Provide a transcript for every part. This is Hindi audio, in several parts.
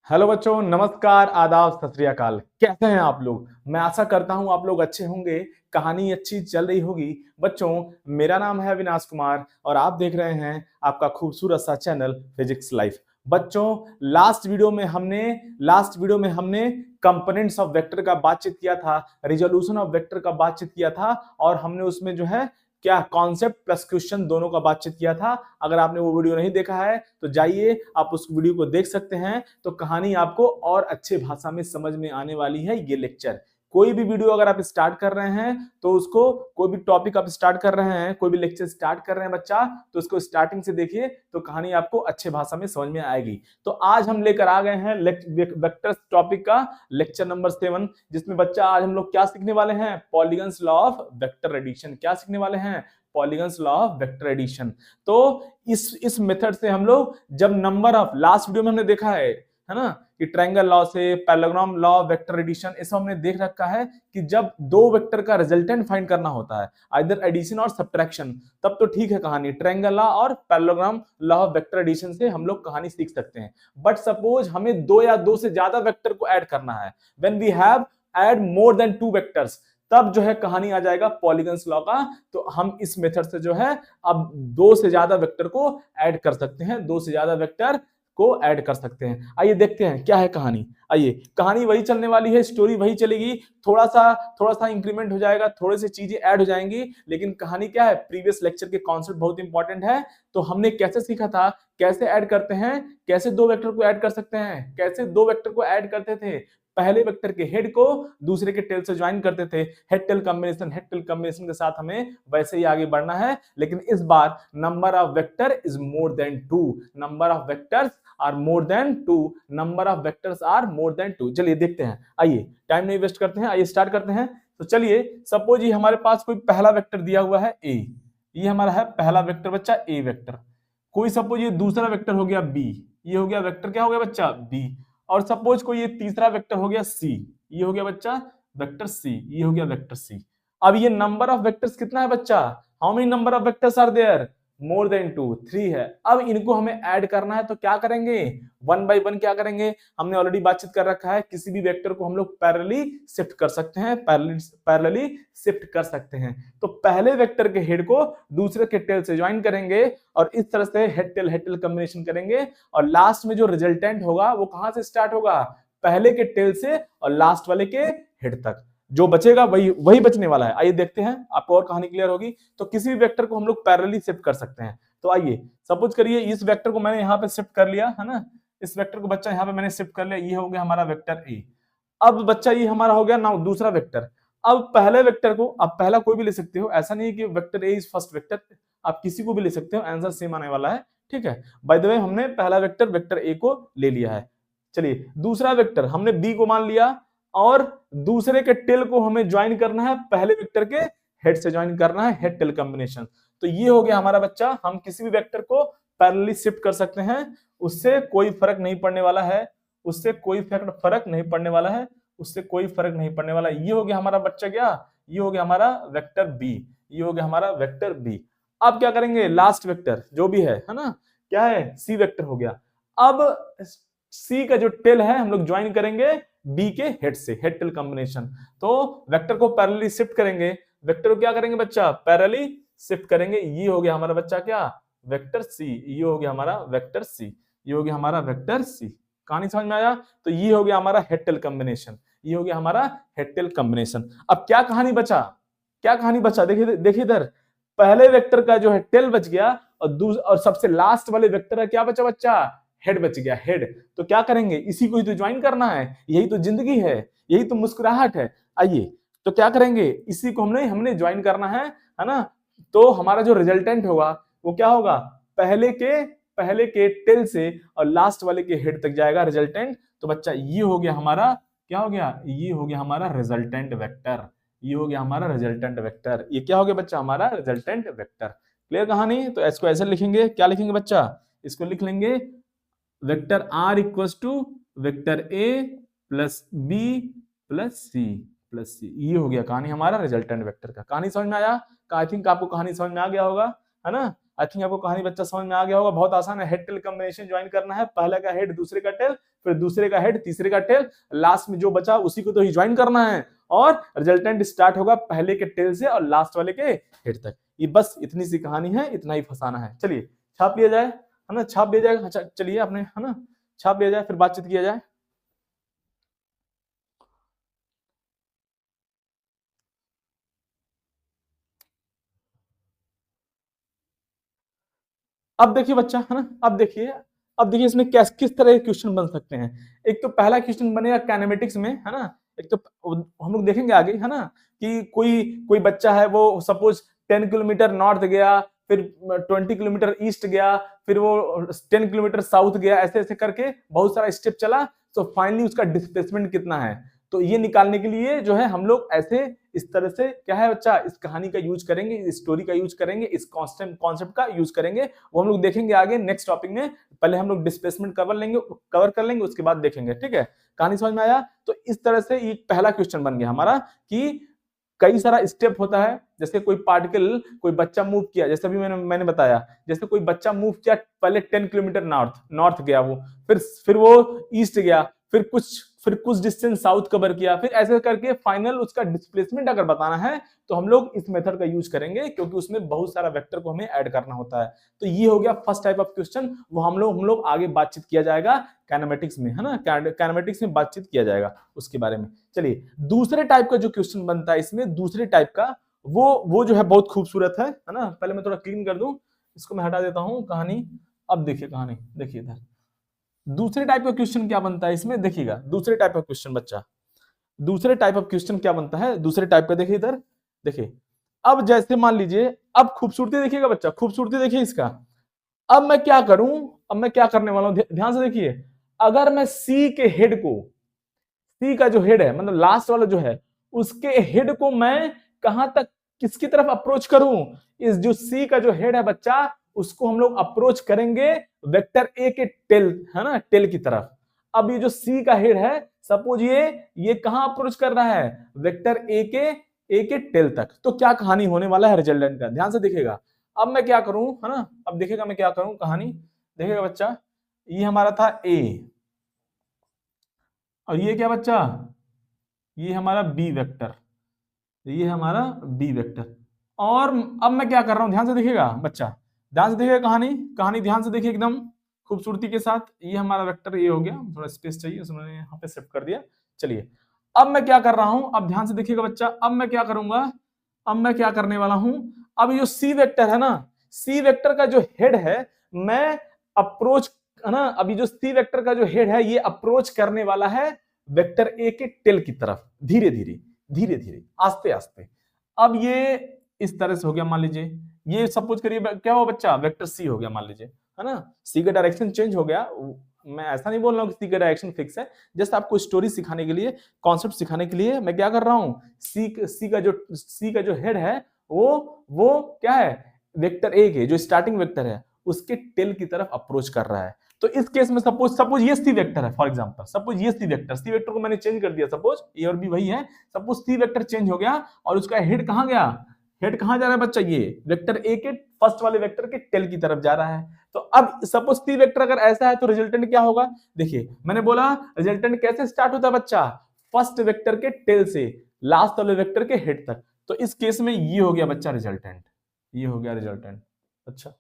हेलो बच्चों, नमस्कार, आदाब, सत श्री अकाल। कैसे हैं आप लोग? मैं आशा करता हूं आप लोग अच्छे होंगे। कहानी अच्छी चल रही होगी। बच्चों, मेरा नाम है अविनाश कुमार और आप देख रहे हैं आपका खूबसूरत सा चैनल फिजिक्स लाइफ। बच्चों, लास्ट वीडियो में हमने कंपोनेंट्स ऑफ वेक्टर का बातचीत किया था, रिजोल्यूशन ऑफ वेक्टर का बातचीत किया था और हमने उसमें जो है क्या कॉन्सेप्ट प्लस क्वेश्चन दोनों का बातचीत किया था। अगर आपने वो वीडियो नहीं देखा है तो जाइए आप उस वीडियो को देख सकते हैं। तो कहानी आपको और अच्छे भाषा में समझ में आने वाली है। ये लेक्चर, कोई भी वीडियो अगर आप स्टार्ट कर रहे हैं तो उसको, कोई भी टॉपिक आप स्टार्ट कर रहे हैं, कोई भी लेक्चर स्टार्ट कर रहे हैं बच्चा, तो उसको स्टार्टिंग से देखिए तो कहानी आपको अच्छे भाषा में समझ में आएगी। तो आज हम लेकर आ गए हैं वेक्टर्स टॉपिक का लेक्चर नंबर 7, जिसमें बच्चा आज हम लोग क्या सीखने वाले हैं? Polygon's law of vector addition. क्या सीखने वाले हैं? Polygon's law of vector addition. तो इस मेथड से हम लोग जब नंबर ऑफ, लास्ट वीडियो में हमने देखा है ना, कि ट्रायंगल लॉ से parallelogram law of vector addition, इसमें हमने देख रखा है कि जब दो वेक्टर का रिजल्टेंट फाइंड करना होता है, आइदर एडिशन और सब्ट्रैक्शन, तब तो ठीक है कहानी, ट्रायंगल लॉ और parallelogram law of vector addition से हम लोग कहानी सीख सकते हैं। बट सपोज हमें दो या दो से ज्यादा वेक्टर को ऐड करना है, when we have add more than 2 vectors, तब जो है कहानी आ जाएगा पॉलीगन्स लॉ का। तो हम इस मेथड से जो है अब दो से ज्यादा वेक्टर को ऐड कर सकते हैं, दो से ज्यादा वेक्टर को ऐड कर सकते हैं। आइए देखते हैं क्या है कहानी। आइए, कहानी वही चलने वाली है, स्टोरी वही चलेगी, थोड़ा सा इंक्रीमेंट हो जाएगा, थोड़ी सी चीजें ऐड हो जाएंगी, लेकिन कहानी क्या है? प्रीवियस लेक्चर के कॉन्सेप्ट बहुत इंपॉर्टेंट है। तो हमने कैसे सीखा था, कैसे ऐड करते हैं, कैसे दो वेक्टर को ऐड कर सकते हैं, कैसे दो वेक्टर को ऐड करते थे, पहले वेक्टर के हेड को दूसरे के टेल से ज्वाइन करते थे, हेड टेल कॉम्बिनेशन के साथ हमें वैसे ही आगे बढ़ना है। लेकिन इस बार number of vector is more than 2, number of vectors are more than 2, number of vectors are more than 2। चलिए देखते हैं, आइए टाइम नहीं वेस्ट करते हैं, आइए स्टार्ट करते हैं। तो चलिए, सपोज ये हमारे पास कोई पहला वेक्टर दिया हुआ है ए, ये हमारा है पहला वेक्टर बच्चा ए वेक्टर। कोई सपोज ये दूसरा वेक्टर हो गया बी, ये हो गया वेक्टर क्या हो गया बच्चा? बी। और सपोज कोई ये तीसरा वेक्टर हो गया सी, ये हो गया बच्चा वेक्टर सी, ये हो गया वेक्टर सी। अब ये नंबर ऑफ वेक्टर्स कितना है बच्चा? How many number of vectors are there? More than 2, 3 है। अब इनको हमें ऐड करना है, तो क्या करेंगे? वन बाय वन क्या करेंगे? हमने ऑलरेडी बातचीत कर रखा है, किसी भी वेक्टर को हम लोग पैरेलली शिफ्ट कर सकते हैं, पैरेलली शिफ्ट कर सकते हैं। तो पहले वेक्टर के हेड को दूसरे के टेल से ज्वाइन करेंगे और इस तरह से हेड टेल कॉम्बिनेशन करेंगे, और लास्ट में जो रिजल्टेंट होगा वो कहां से स्टार्ट होगा? पहले के टेल से और लास्ट वाले के हेड तक जो बचेगा वही वही बचने वाला है। आइए देखते हैं, आपको और कहानी क्लियर होगी। तो किसी भी वेक्टर को हम लोग पैरेलली शिफ्ट कर सकते हैं। तो आइए सपोज करिए इस वेक्टर को मैंने यहाँ पे शिफ्ट कर लिया है ना, इस वेक्टर को बच्चा यहाँ पे मैंने शिफ्ट कर लिया, ये हो गया हमारा वेक्टर ए। अब बच्चा ये हमारा हो गया ना दूसरा वेक्टर। अब पहले वेक्टर को, आप पहला कोई भी ले सकते हो, ऐसा नहीं है कि vector A is first vector, आप किसी को भी ले सकते हो, आंसर सेम आने वाला है। ठीक है, बाय द वे हमने पहला वेक्टर वेक्टर ए को ले लिया है। चलिए दूसरा वेक्टर हमने बी को मान लिया और दूसरे के टेल को हमें ज्वाइन करना है, पहले वेक्टर के हेड से ज्वाइन करना है, हेड टेल कॉम्बिनेशन। तो ये हो गया हमारा बच्चा, हम किसी भी वेक्टर को पैरेलली शिफ्ट कर सकते हैं, उससे कोई फर्क नहीं पड़ने वाला है, उससे कोई फर्क नहीं पड़ने वाला है, उससे कोई फर्क नहीं पड़ने वाला। ये हो गया हमारा बच्चा क्या? ये हो गया हमारा वेक्टर बी, ये हो गया हमारा वेक्टर बी। अब क्या करेंगे? लास्ट वेक्टर जो भी है ना, क्या है? सी वेक्टर हो गया। अब सी का जो टेल है हम लोग ज्वाइन करेंगे बी के हेड से, हेड टेल कॉम्बिनेशन। तो वेक्टर को पैरेलली शिफ्ट करेंगे, वेक्टर को क्या करेंगे बच्चा? पैरेलली शिफ्ट करेंगे। ये हो गया हमारा बच्चा क्या? वेक्टर सी, ये हो गया हमारा वेक्टर सी, ये हो गया हमारा वेक्टर सी। कहानी समझ में आया? तो ये हो गया हमारा हेड टेल कॉम्बिनेशन, ये हो गया हमारा हेड टेल कॉम्बिनेशन। अब क्या कहानी बचा? क्या कहानी बचा? देखिए देखिए इधर, पहले वेक्टर का जो है टेल बच गया और सबसे लास्ट वाले वेक्टर का क्या बचा बच्चा? हेड बच गया, हेड। तो क्या करेंगे? इसी को ही तो ज्वाइन करना है, यही तो जिंदगी है, यही तो मुस्कुराहट है। आइए तो क्या करेंगे? इसी को हमने ज्वाइन करना है ना। तो हमारा जो रिजल्टेंट होगा वो क्या होगा? पहले के टेल से और लास्ट वाले के हेड तक जाएगा रिजल्टेंट। तो बच्चा ये हो गया हमारा, क्या हो गया? ये हो गया हमारा रिजल्टेंट वेक्टर, ये हो गया हमारा रिजल्टेंट वेक्टर। ये क्या हो गया बच्चा? हमारा रिजल्टेंट वेक्टर। क्लियर कहानी? तो इसको ऐसे लिखेंगे, क्या लिखेंगे बच्चा? इसको लिख लेंगे vector R equals to vector A plus B plus C. ये हो गया कहानी हमारा रिजल्टेंट वेक्टर का। कहानी समझ में आया? आई थिंक आपको कहानी समझ में आ गया होगा, है ना। आई थिंक आपको कहानी बच्चा समझ में आ गया होगा। बहुत आसान है, हेड टेल कॉम्बिनेशन ज्वाइन करना है, पहले का हेड दूसरे का टेल, फिर दूसरे का हेड, तीसरे का टेल, लास्ट में जो बचा उसी को तो ही ज्वाइन करना है, और रिजल्टेंट स्टार्ट होगा पहले के टेल से और लास्ट वाले के हेड तक। ये बस इतनी सी कहानी है, इतना ही फंसाना है। चलिए छाप लिया जाए, है ना, छाप लिया जाए। अच्छा चलिए अपने, है ना, छाप लिया जाए, फिर बातचीत किया जाए। अब देखिए बच्चा, है ना, अब देखिए इसमें किस तरह के क्वेश्चन बन सकते हैं। एक तो पहला क्वेश्चन बनेगा काइनेमेटिक्स में, है ना। एक तो हम लोग देखेंगे आगे, है ना, कि कोई कोई बच्चा है, वो सपोज 10 किलोमीटर नॉर्थ गया, फिर 20 किलोमीटर ईस्ट गया, फिर वो 10 किलोमीटर साउथ गया, ऐसे ऐसे करके बहुत सारा स्टेप चला, तो फाइनली उसका डिस्प्लेसमेंट कितना है। तो ये निकालने के लिए जो है हम लोग ऐसे इस तरह से क्या है बच्चा, इस कहानी का यूज करेंगे, इस स्टोरी का यूज करेंगे, इस कॉन्सेप्ट का यूज करेंगे। वो हम लोग देखेंगे आगे नेक्स्ट टॉपिक में। पहले हम लोग डिस्प्लेसमेंट कवर कर लेंगे, उसके बाद देखेंगे। ठीक है, कहानी समझ में आया। तो इस तरह से ये पहला क्वेश्चन बन गया हमारा कि कई सारा स्टेप होता है। जैसे कोई पार्टिकल, कोई बच्चा मूव किया, जैसे अभी मैंने बताया, जैसे कोई बच्चा मूव किया, पहले 10 किलोमीटर नॉर्थ गया वो, फिर वो ईस्ट गया, फिर कुछ डिस्टेंस साउथ कवर किया, फिर ऐसे करके फाइनल उसका डिस्प्लेसमेंट अगर बताना है तो हम लोग इस मेथड का यूज करेंगे, क्योंकि उसमें बहुत सारा वेक्टर को हमें ऐड करना होता है। तो ये हो गया फर्स्ट टाइप ऑफ क्वेश्चन। वो हम लोग आगे बातचीत किया जाएगा काइनेमेटिक्स में, है ना, काइनेमेटिक्स में बातचीत किया जाएगा उसके बारे में। चलिए दूसरे टाइप का जो क्वेश्चन बनता है इसमें, दूसरे टाइप का वो जो है बहुत खूबसूरत है ना। पहले मैं थोड़ा क्लीन कर दूं, इसको मैं हटा देता हूं कहानी। अब देखिए कहानी, देखिए इधर दूसरे टाइप का क्वेश्चन क्या बनता है इसमें, देखिएगा दूसरे टाइप का क्वेश्चन बच्चा, दूसरे टाइप ऑफ क्वेश्चन क्या बनता है दूसरे टाइप का, देखिए इधर देखिए। अब जैसे मान लीजिए, अब खूबसूरती देखिएगा बच्चा, खूबसूरती देखिए इसका। अब मैं क्या करूं, अब मैं क्या करने वाला हूं, ध्यान से देखिए। अगर मैं सी के हेड को, सी का जो हेड है, मतलब लास्ट वाला जो है, उसके हेड को मैं कहां तक, किसकी तरफ अप्रोच करूं, इस जो सी का जो हेड है बच्चा, उसको हम लोग अप्रोच करेंगे वेक्टर ए के टेल, है ना, टेल की तरफ। अब ये जो सी का हेड है, सपोज ये कहां अप्रोच कर रहा है, वेक्टर ए के टेल तक। तो क्या कहानी होने वाला है रिजल्टेंट का, ध्यान से देखिएगा। अब मैं क्या करूं, है ना, अब देखिएगा मैं क्या करूं, कहानी देखिएगा बच्चा। ये हमारा था ए, और ये क्या बच्चा, ये हमारा बी वेक्टर, ये हमारा बी वेक्टर। और अब मैं क्या कर रहा हूं, ध्यान से देखिएगा बच्चा, ध्यान से देखिएगा कहानी, कहानी ध्यान से देखिए एकदम खूबसूरती के साथ। ये हमारा वेक्टर ये हो गया, थोड़ा स्पेस चाहिए, उसमें यहाँ पे शिफ्ट कर दिया। चलिए अब मैं क्या कर रहा हूं, अब ध्यान से देखिएगा बच्चा। अब मैं क्या करूंगा, अब मैं क्या करने वाला हूं, अब ये सी वेक्टर है ना, सी वेक्टर का जो हेड है, मैं अप्रोच, है ना, अभी जो सी वेक्टर का जो हेड है, ये अप्रोच करने वाला है वेक्टर ए के टेल की तरफ, धीरे धीरे धीरे धीरे, आस्ते आस्ते। अब ये इस तरह से हो गया, मान लीजिए ये सपोज करिए क्या हुआ बच्चा, वेक्टर सी हो गया मान लीजिए, है ना। सी का डायरेक्शन चेंज हो गया। मैं ऐसा नहीं बोल रहा हूँ कि सी का डायरेक्शन फिक्स है, जस्ट आपको स्टोरी सिखाने के लिए, कॉन्सेप्ट सिखाने के लिए मैं क्या कर रहा हूँ, सी का जो हेड है, वो क्या है, वेक्टर ए के जो स्टार्टिंग वेक्टर है उसके टेल की तरफ अप्रोच कर रहा है। तो इस केस में सपोज ये सी वेक्टर है, फॉर एग्जांपल सपोज ये सी वेक्टर को मैंने चेंज कर दिया, सपोज ए और बी वही है, सपोज सी वेक्टर चेंज हो गया और उसका हेड कहां गया, हेड कहां जा रहा है बच्चा, ये वेक्टर ए के फर्स्ट वाले वेक्टर के टेल की तरफ जा रहा है। तो अब सपोज सी वेक्टर अगर ऐसा है तो रिजल्टेंट क्या होगा, देखिए मैंने बोला रिजल्टेंट कैसे स्टार्ट होता है बच्चा, फर्स्ट वेक्टर के टेल से लास्ट वाले वेक्टर के हेड तक। तो इस केस में ये हो गया बच्चा रिजल्टेंट, ये हो गया रिजल्टेंट। अच्छा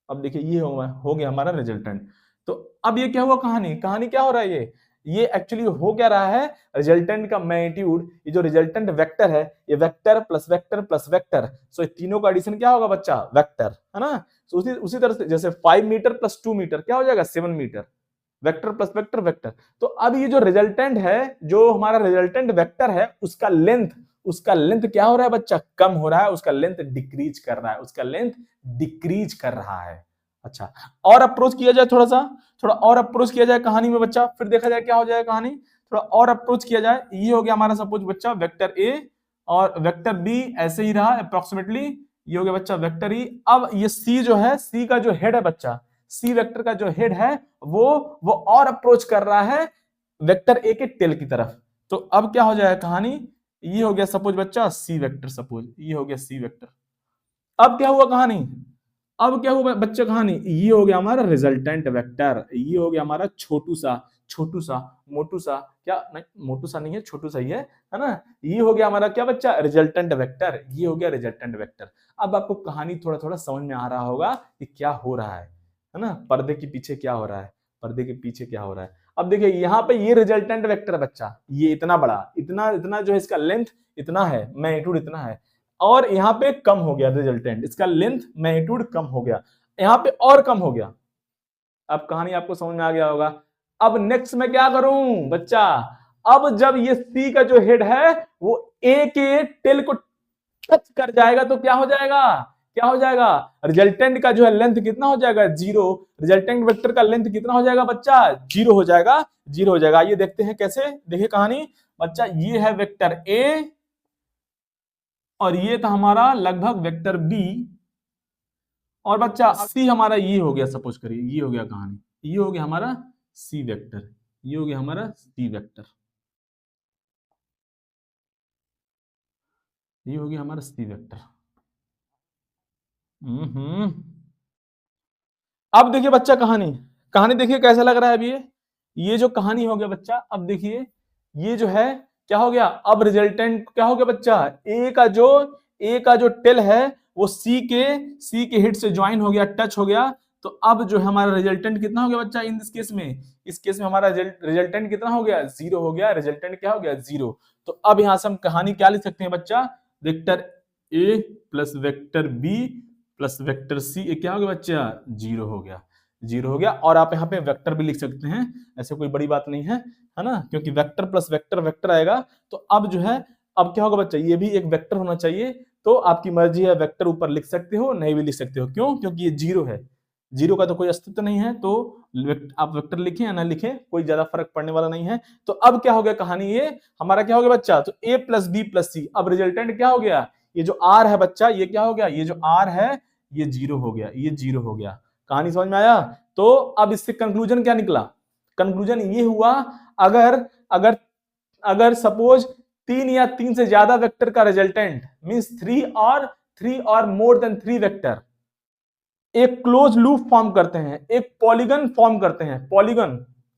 अब देखिए ये हो गया हमारा रिजल्टेंट। तो अब ये क्या हुआ, कहानी कहानी क्या हो रहा है, ये एक्चुअली हो क्या रहा है, रिजल्टेंट का मैग्नीट्यूड, ये जो रिजल्टेंट वेक्टर है, ये vector plus vector plus vector, so तीनों का एडिशन क्या होगा बच्चा, वेक्टर, है ना। तो उसी तरह से जैसे 5 मीटर प्लस 2 मीटर क्या हो जाएगा, 7 metre, vector plus vector vector. तो अब ये जो रिजल्टेंट है, जो हमारा रिजल्टेंट वेक्टर है, उसका लेंथ क्या हो रहा है बच्चा, कम हो रहा है, उसका लेंथ डिक्रीज कर रहा है, उसका लेंथ डिक्रीज कर रहा है। अच्छा और अप्रोच किया जाए, थोड़ा और अप्रोच किया जाए कहानी में बच्चा, फिर देखा जाए क्या हो जाए कहानी, थोड़ा और अप्रोच किया जाए। ये हो गया हमारा सपोज बच्चा वेक्टर ए और वेक्टर बी ऐसे ही रहा अप्रोक्सीमेटली, ये हो गया बच्चा वेक्टर ई। अब ये सी जो है, सी का जो हेड है बच्चा, सी वेक्टर का जो हेड है, वो और अप्रोच कर रहा है वेक्टर ए के टेल की तरफ। तो अब क्या हो जाएगा कहानी, ये हो गया सपोज बच्चा सी वेक्टर, सपोज ये हो गया सी वेक्टर। अब क्या हुआ कहानी, अब क्या हुआ बच्चे कहानी, ये हो गया हमारा रिजल्टेंट वेक्टर, ये हो गया हमारा छोटू सा छोटू सा, मोटू सा, क्या नहीं मोटू सा नहीं है, छोटू सा ही है ना। ये हो गया हमारा क्या बच्चा, रिजल्टेंट वेक्टर, ये हो गया रिजल्टेंट वेक्टर। अब आपको कहानी थोड़ा थोड़ा समझ में आ रहा होगा कि क्या हो रहा है ना, पर्दे के पीछे क्या हो रहा है, पर्दे के पीछे क्या हो रहा है। अब देखिए यहाँ पे ये रिजल्टेंट वेक्टर बच्चा, ये इतना बड़ा, इतना इतना जो है इसका लेंथ इतना है, मैग्नीट्यूड इतना है, और यहाँ पे कम हो गया रिजल्टेंट, इसका लेंथ मैग्नीट्यूड कम हो गया, यहाँ पे और कम हो गया। अब कहानी आपको समझ में आ गया होगा। अब नेक्स्ट मैं क्या करूं बच्चा, अब जब ये सी का जो हेड है वो ए के टेल को टच कर जाएगा तो क्या हो जाएगा, क्या हो जाएगा, रिजल्टेंट का जो है लेंथ कितना हो जाएगा, जीरो। रिजल्टेंट वेक्टर का लेंथ कितना हो जाएगा बच्चा, जीरो हो जाएगा, जीरो हो जाएगा। ये देखते हैं कैसे, देखिए कहानी बच्चा, ये है वेक्टर ए और ये था हमारा लगभग वेक्टर बी, और बच्चा सी हमारा ये हो गया, सपोज करिए ये हो गया कहानी, ये हो गया हमारा सी वेक्टर, ये हो गया हमारा सी वेक्टर, ये हो गया हमारा सी वेक्टर। अब देखिए बच्चा कहानी, कहानी देखिए कैसा लग रहा है अभी, ये जो कहानी हो गया बच्चा, अब देखिए ये जो है क्या हो गया, अब रिजल्टेंट क्या हो गया बच्चा, ए का जो टेल है वो सी के हिट से ज्वाइन हो गया, टच हो गया। तो अब जो हमारा रिजल्टेंट कितना हो गया बच्चा इन दिस केस में, इस केस में हमारा रिजल्टेंट कितना हो गया, जीरो हो गया, रिजल्टेंट क्या हो गया, जीरो। तो अब यहां से हम कहानी क्या लिख सकते हैं बच्चा, vector A plus vector B plus vector C क्या हो गया बच्चा, जीरो हो गया, जीरो हो गया। और आप यहाँ पे वेक्टर भी लिख सकते हैं, ऐसे कोई बड़ी बात नहीं है ना, क्योंकि वेक्टर प्लस वेक्टर वेक्टर आएगा। तो अब जो है, अब क्या होगा बच्चा, ये भी एक वेक्टर होना चाहिए। तो आपकी मर्जी है, वेक्टर ऊपर लिख सकते हो, नहीं भी लिख सकते हो, क्यों, क्योंकि ये जीरो है, जीरो का तो कोई अस्तित्व नहीं है। तो आप वेक्टर लिखें या ना लिखें, कोई ज्यादा फर्क पड़ने वाला नहीं है। तो अब क्या हो गया कहानी, ये हमारा क्या हो गया बच्चा, तो ए प्लस बी प्लस सी, अब रिजल्टेंट क्या हो गया, ये जो आर है बच्चा, ये क्या हो गया, ये जो आर है ये जीरो हो गया, ये जीरो हो गया। कहानी समझ में आया। तो अब इससे कंक्लूजन क्या निकला, कंक्लूजन ये हुआ, अगर अगर अगर सपोज तीन या तीन से ज्यादा वेक्टर का रिजल्टेंट मींस थ्री और मोर देन थ्री वेक्टर एक क्लोज लूप फॉर्म करते हैं, एक पॉलीगन फॉर्म करते हैं, पॉलीगन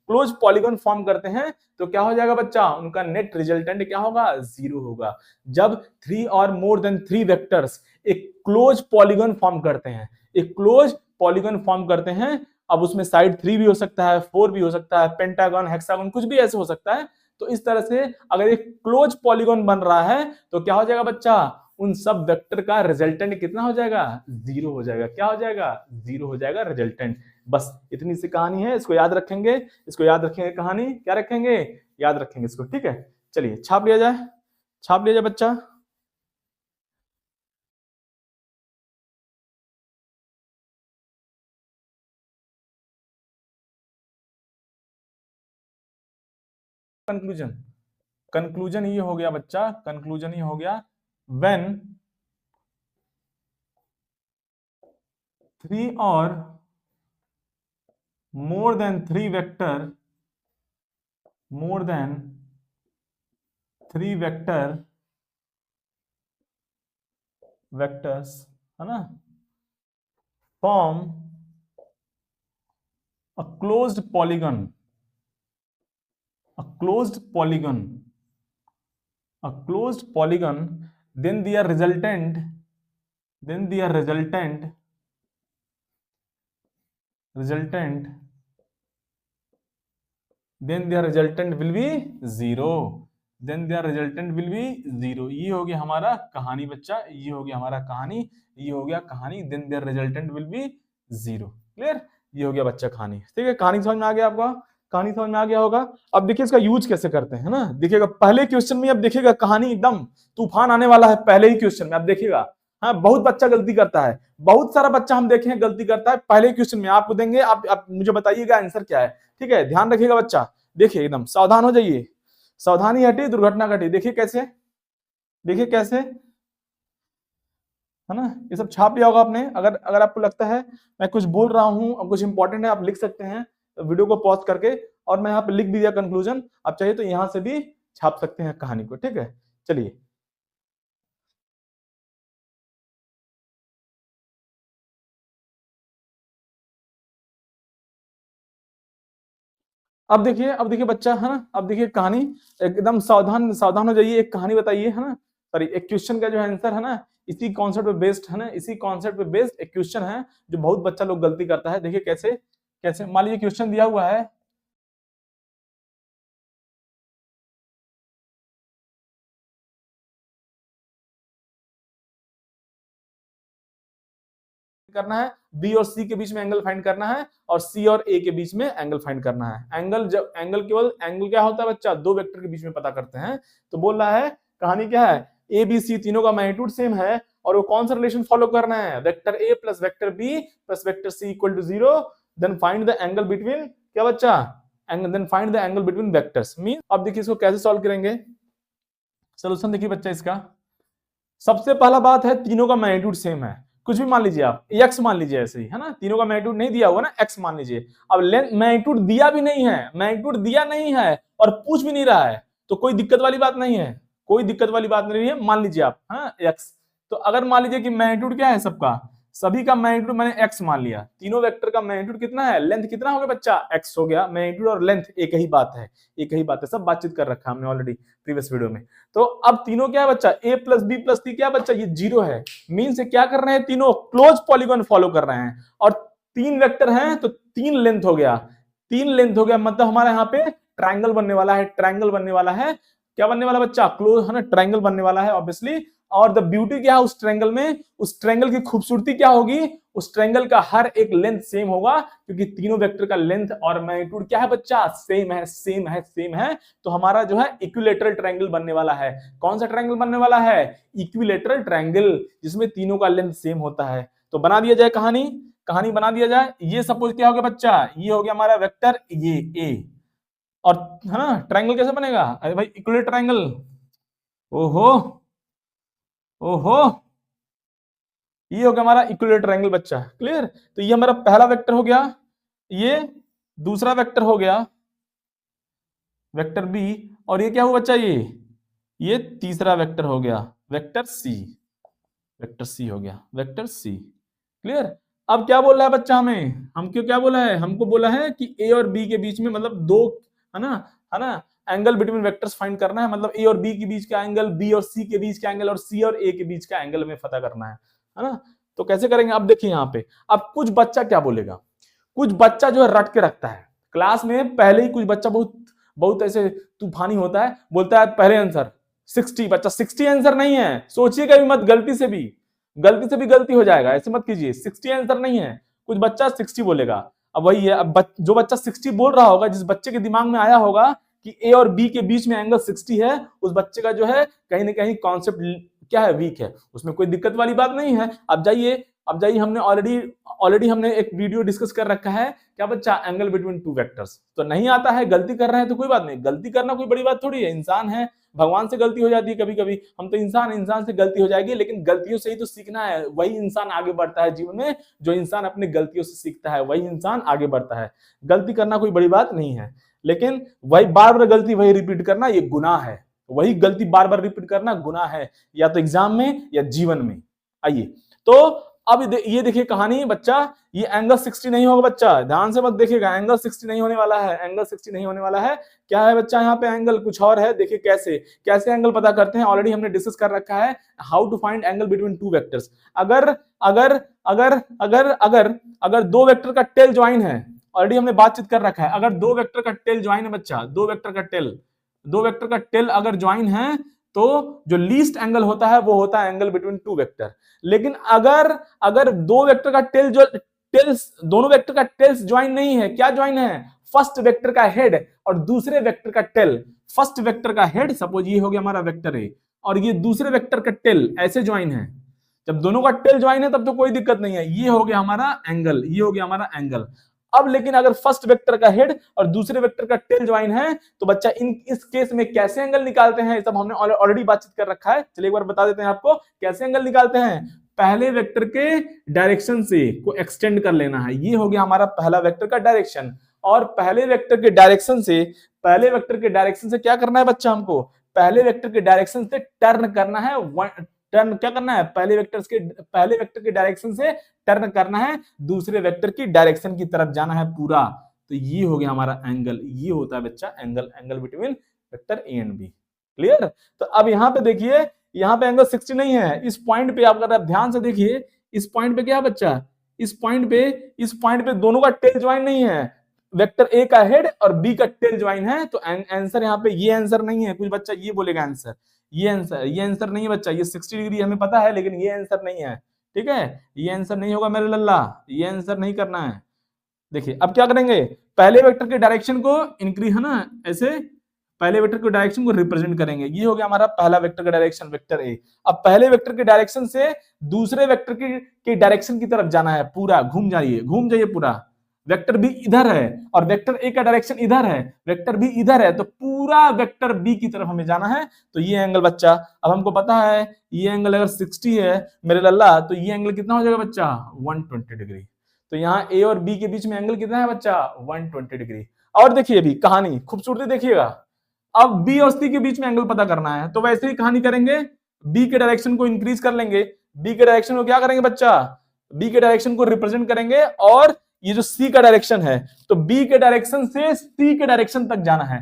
क्लोज पॉलीगन फॉर्म करते हैं, तो क्या हो जाएगा बच्चा, उनका नेट रिजल्टेंट क्या होगा, जीरो होगा। जब थ्री और मोर देन थ्री वेक्टर्स एक क्लोज पॉलीगन फॉर्म करते हैं, एक क्लोज पॉलीगन फॉर्म करते हैं, अब उसमें साइड थ्री भी हो सकता है, फोर भी हो सकता है, पेंटागन, हेक्सागन, कुछ भी ऐसे हो सकता है। तो इस तरह से अगर एक क्लोज पॉलीगन बन रहा है तो क्या हो जाएगा बच्चा, उन सब वेक्टर का रिजल्टेंट कितना हो जाएगा, जीरो हो जाएगा। क्या हो जाएगा, जीरो हो जाएगा रिजल्टेंट। बस इतनी सी कहानी है, इसको याद रखेंगे, इसको याद रखेंगे, कहानी क्या रखेंगे, याद रखेंगे इसको, ठीक है। चलिए छाप लिया जाए, छाप लिया जाए बच्चा। कंक्लूजन, कंक्लूजन ये हो गया बच्चा, कंक्लूजन ये हो गया, व्हेन थ्री और more than three vector, more than three vector vectors, है ना, form a closed polygon, a closed polygon, a closed polygon, then their resultant, then their resultant, resultant, then their resultant will be zero, then their resultant will be zero। ये हो गया हमारा कहानी बच्चा, ये हो गया हमारा कहानी, ये हो गया कहानी, then their resultant will be zero। Clear, ये हो गया बच्चा कहानी, ठीक है। कहानी समझ में आ गया आपका, कहानी समझ में आ गया होगा। अब देखिए इसका यूज कैसे करते हैं ना, देखिएगा पहले क्वेश्चन में, अब देखिएगा कहानी एकदम तूफान आने वाला है पहले ही क्वेश्चन में, अब देखिएगा। हाँ, बहुत बच्चा गलती करता है, बहुत सारा बच्चा हम देखे हैं गलती करता है पहले क्वेश्चन में। आपको देंगे, आप मुझे बताइएगा आंसर क्या है, ठीक है, ध्यान रखिएगा बच्चा। देखिए एकदम सावधान हो जाइए, सावधानी हटी दुर्घटना घटी। देखिए कैसे, देखिए कैसे, है ना, ये सब छाप लिया होगा आपने। अगर अगर आपको लगता है मैं कुछ बोल रहा हूं और कुछ इंपॉर्टेंट है, आप लिख सकते हैं तो वीडियो को पॉज करके, और मैं यहाँ पे लिख भी दिया कंक्लूजन, आप चाहिए तो यहाँ से भी छाप सकते हैं कहानी को, ठीक है। चलिए अब देखिए बच्चा, है ना, अब देखिए कहानी, एकदम सावधान सावधान हो जाइए। एक कहानी बताइए, है ना, सॉरी, एक क्वेश्चन का जो आंसर है ना, इसी कॉन्सेप्ट पे बेस्ड है ना, इसी कॉन्सेप्ट पे बेस्ड एक क्वेश्चन है जो बहुत बच्चा लोग गलती करता है। देखिए कैसे कैसे, मान लीजिए क्वेश्चन दिया हुआ है, करना है बी और सी के बीच में एंगल फाइंड करना है, और सी और ए के बीच में एंगल फाइंड करना है। एंगल, जब एंगल, केवल एंगल क्या होता है बच्चा, दो वेक्टर के बीच में पता करते हैं। तो बोल रहा है कहानी क्या है, ए बी सी तीनों का मैग्नीट्यूड सेम है, और वो कौन सा रिलेशन फॉलो करना है, vector A plus vector B plus vector C equal to 0, then find the angle between, क्या बच्चा, angle, then find the angle between vectors. Mean अब देखिए इसको कैसे सॉल्व करेंगे। सोल्यूशन देखिए बच्चा इसका, सबसे पहला बात है तीनों का मैग्नीट्यूड सेम है। कुछ भी मान लीजिए आप, एक्स मान लीजिए, ऐसे ही है ना, तीनों का मैग्नीट्यूड नहीं दिया हुआ ना, एक्स मान लीजिए। अब लेंथ, मैग्नीट्यूड दिया भी नहीं है, मैग्नीट्यूड दिया नहीं है और पूछ भी नहीं रहा है, तो कोई दिक्कत वाली बात नहीं है, कोई दिक्कत वाली बात नहीं है। मान लीजिए आप, हाँ, एक्स। तो अगर मान लीजिए कि मैग्नीट्यूड क्या है सबका, सभी का मैग्नीट्यूड मैंने एक्स मान लिया, तीनों वेक्टर का मैग्नीट्यूड कितना है, लेंथ कितना हो गया बच्चा, एक्स हो गया। मैग्नीट्यूड और लेंथ एक ही बात है, एक ही बात है, सब बातचीत कर रखा है हमने ऑलरेडी प्रीवियस वीडियो में। तो अब तीनों क्या है बच्चा, ए प्लस बी प्लस सी, क्या बच्चा, ये 0 है। मीन से क्या कर रहे हैं, तीनों क्लोज पॉलीगॉन फॉलो कर रहे हैं, और तीन वेक्टर हैं तो तीन लेंथ हो गया, तीन लेंथ हो गया, मतलब हमारे यहाँ पे ट्राइंगल बनने वाला है, ट्राइंगल बनने वाला है। क्या बनने वाला बच्चा, क्लोज, है ना, ट्राइंगल बनने वाला है ऑब्वियसली। और द ब्यूटी क्या है उस ट्रायंगल में, उस ट्रायंगल की खूबसूरती क्या होगी, उस ट्रायंगल का हर एक लेंथ सेम होगा, क्योंकि तीनों वेक्टर का लेंथ और मैग्नीट्यूड क्या है बच्चा, सेम है, सेम है, सेम है। तो हमारा जो है इक्विलेटरल ट्रायंगल बनने वाला है। कौन सा ट्रायंगल बनने वाला है, इक्विलेटरल ट्रायंगल, जिसमें तीनों का लेंथ सेम होता है। तो बना दिया जाए कहानी, कहानी बना दिया जाए। ये सपोज क्या हो गया बच्चा, ये हो गया हमारा वेक्टर ये ए, और है ना, ट्रायंगल कैसे बनेगा, अरे भाई इक्विलेटरल ट्रायंगल, ओहो ओहो, ये हो गया हमारा इक्विलेटरल ट्रायंगल बच्चा, क्लियर। तो ये हमारा पहला वेक्टर हो गया, ये दूसरा वेक्टर हो गया वेक्टर बी, और ये क्या हुआ बच्चा, ये तीसरा वेक्टर हो गया वेक्टर सी, वेक्टर सी हो गया, वेक्टर सी, क्लियर। अब क्या बोल रहा है बच्चा हमें, हमको क्या बोला है, हमको बोला है कि ए और बी के बीच में, मतलब दो, है ना, है ना, एंगल बिटवीन वेक्टर्स फाइंड करना है, मतलब ए और बी के बीच का एंगल, बी और सी के बीच का एंगल, और सी और ए के बीच का एंगल हमें पता करना है ना। तो कैसे करेंगे, अब देखिए यहाँ पे, अब कुछ बच्चा क्या बोलेगा, कुछ बच्चा जो है रट के रखता है क्लास में, पहले ही कुछ बच्चा बहुत बहुत ऐसे तूफानी होता है, बोलता है पहले आंसर 60, बच्चा 60 आंसर नहीं है, सोचिएगा भी मत, गलती से भी, गलती से भी गलती हो जाएगा, ऐसे मत कीजिए, 60 आंसर नहीं है, कुछ बच्चा 60 बोलेगा। अब वही है, अब जो बच्चा 60 बोल रहा होगा, जिस बच्चे के दिमाग में आया होगा कि ए और बी के बीच में एंगल 60 है, उस बच्चे का जो है कहीं ना कहीं कॉन्सेप्ट क्या है, वीक है, उसमें कोई दिक्कत वाली बात नहीं है। अब जाइए हमने ऑलरेडी ऑलरेडी हमने एक वीडियो डिस्कस कर रखा है, क्या बच्चा, एंगल बिटवीन टू वेक्टर्स। तो नहीं आता है, गलती कर रहे हैं तो कोई बात नहीं, गलती करना कोई बड़ी बात थोड़ी है, इंसान है, भगवान से गलती हो जाती है कभी कभी, हम तो इंसान, इंसान से गलती हो जाएगी, लेकिन गलतियों से ही तो सीखना है, वही इंसान आगे बढ़ता है जीवन में, जो इंसान अपनी गलतियों से सीखता है वही इंसान आगे बढ़ता है। गलती करना कोई बड़ी बात नहीं है, लेकिन वही बार बार गलती वही रिपीट करना ये गुनाह है, वही गलती बार बार रिपीट करना गुनाह है, या तो एग्जाम में या जीवन में। आइए, तो अब ये देखिए कहानी बच्चा, ये एंगल 60 नहीं होगा बच्चा, ध्यान से मत देखिएगा, एंगल 60 नहीं होने वाला है, एंगल 60 नहीं होने वाला है। क्या है बच्चा, यहाँ पे एंगल कुछ और है, देखिए कैसे कैसे एंगल पता करते हैं, ऑलरेडी हमने डिस्कस कर रखा है, how to find angle between two vectors. अगर अगर अगर अगर अगर अगर दो वेक्टर का टेल ज्वाइन है, ऑलरेडी हमने बातचीत कर रखा है, अगर दो वेक्टर का टेल ज्वाइन है बच्चा, दो वेक्टर का टेल अगर ज्वाइन है, तो जो लीस्ट एंगल होता है वो होता है एंगल बिटवीन टू वेक्टर। लेकिन अगर अगर दो वेक्टर का टेल्स, दोनों वेक्टर का टेल्स ज्वाइन नहीं है, क्या ज्वाइन है, फर्स्ट वेक्टर का हेड और दूसरे वेक्टर का टेल, फर्स्ट वेक्टर का हेड, सपोज ये हो गया हमारा वेक्टर ए, और ये दूसरे वेक्टर का टेल ऐसे ज्वाइन है, जब दोनों का टेल ज्वाइन है तब तो कोई दिक्कत नहीं है, ये हो गया हमारा एंगल, ये हो गया हमारा एंगल। अब लेकिन अगर फर्स्ट वेक्टर का हेड और दूसरे वेक्टर का टेल ज्वाइन है, तो बच्चा इस केस में कैसे एंगल निकालते हैं, सब हमने ऑलरेडी बातचीत कर रखा है, चलिए एक बार बता देते हैं आपको कैसे एंगल निकालते हैं। पहले वेक्टर के डायरेक्शन से को एक्सटेंड कर लेना है, ये हो गया हमारा पहला वेक्टर का डायरेक्शन, और पहले वेक्टर के डायरेक्शन से क्या करना है बच्चा, हमको पहले वेक्टर के डायरेक्शन से टर्न करना है, टर्न क्या करना है, पहले वेक्टर के डायरेक्शन से टर्न करना है, दूसरे वेक्टर की डायरेक्शन की तरफ जाना है पूरा, तो ये हो गया हमारा एंगल, ये होता है बच्चा angle between vector A and B. Clear? तो अब यहाँ पे देखिए, यहाँ पे एंगल 60 नहीं है, इस पॉइंट पे आप अगर आप ध्यान से देखिए, इस पॉइंट पे क्या है बच्चा, इस पॉइंट पे दोनों का टेल ज्वाइन नहीं है, वेक्टर ए का हेड और बी का टेल ज्वाइन है, तो आंसर यहाँ पे ये आंसर नहीं है। कुछ बच्चा ये बोलेगा आंसर, ये आंसर नहीं है बच्चा, ये 60 डिग्री हमें पता है, लेकिन ये आंसर नहीं है। ठीक है, ये आंसर नहीं होगा मेरे लल्ला, ये आंसर नहीं करना है। देखिए अब क्या करेंगे, पहले वेक्टर के डायरेक्शन को इंक्रीज, है ना, ऐसे पहले वेक्टर के डायरेक्शन को रिप्रेजेंट करेंगे। ये हो गया हमारा पहला वेक्टर का डायरेक्शन, वेक्टर ए। अब पहले वेक्टर के डायरेक्शन से दूसरे वेक्टर के डायरेक्शन की तरफ जाना है, पूरा घूम जाइए पूरा। वेक्टर बी इधर है और वेक्टर ए का डायरेक्शन इधर है, वेक्टर बी इधर है, तो पूरा वेक्टर बी की तरफ हमें जाना है। तो ये एंगल बच्चा, अब हमको पता है ये एंगल अगर 60 है मेरे लल्ला, तो ये एंगल कितना हो जाएगा बच्चा, 120 डिग्री। तो यहाँ ए और बी के बीच में एंगल कितना है बच्चा, 120 डिग्री। और देखिए अभी कहानी खूबसूरती देखिएगा, अब बी और सी के बीच में एंगल पता करना है, तो वैसे ही कहानी करेंगे, बी के डायरेक्शन को इंक्रीज कर लेंगे, बी के डायरेक्शन को क्या करेंगे बच्चा, बी के डायरेक्शन को रिप्रेजेंट करेंगे, और ये जो सी का डायरेक्शन है, तो बी के डायरेक्शन से सी के डायरेक्शन तक जाना है,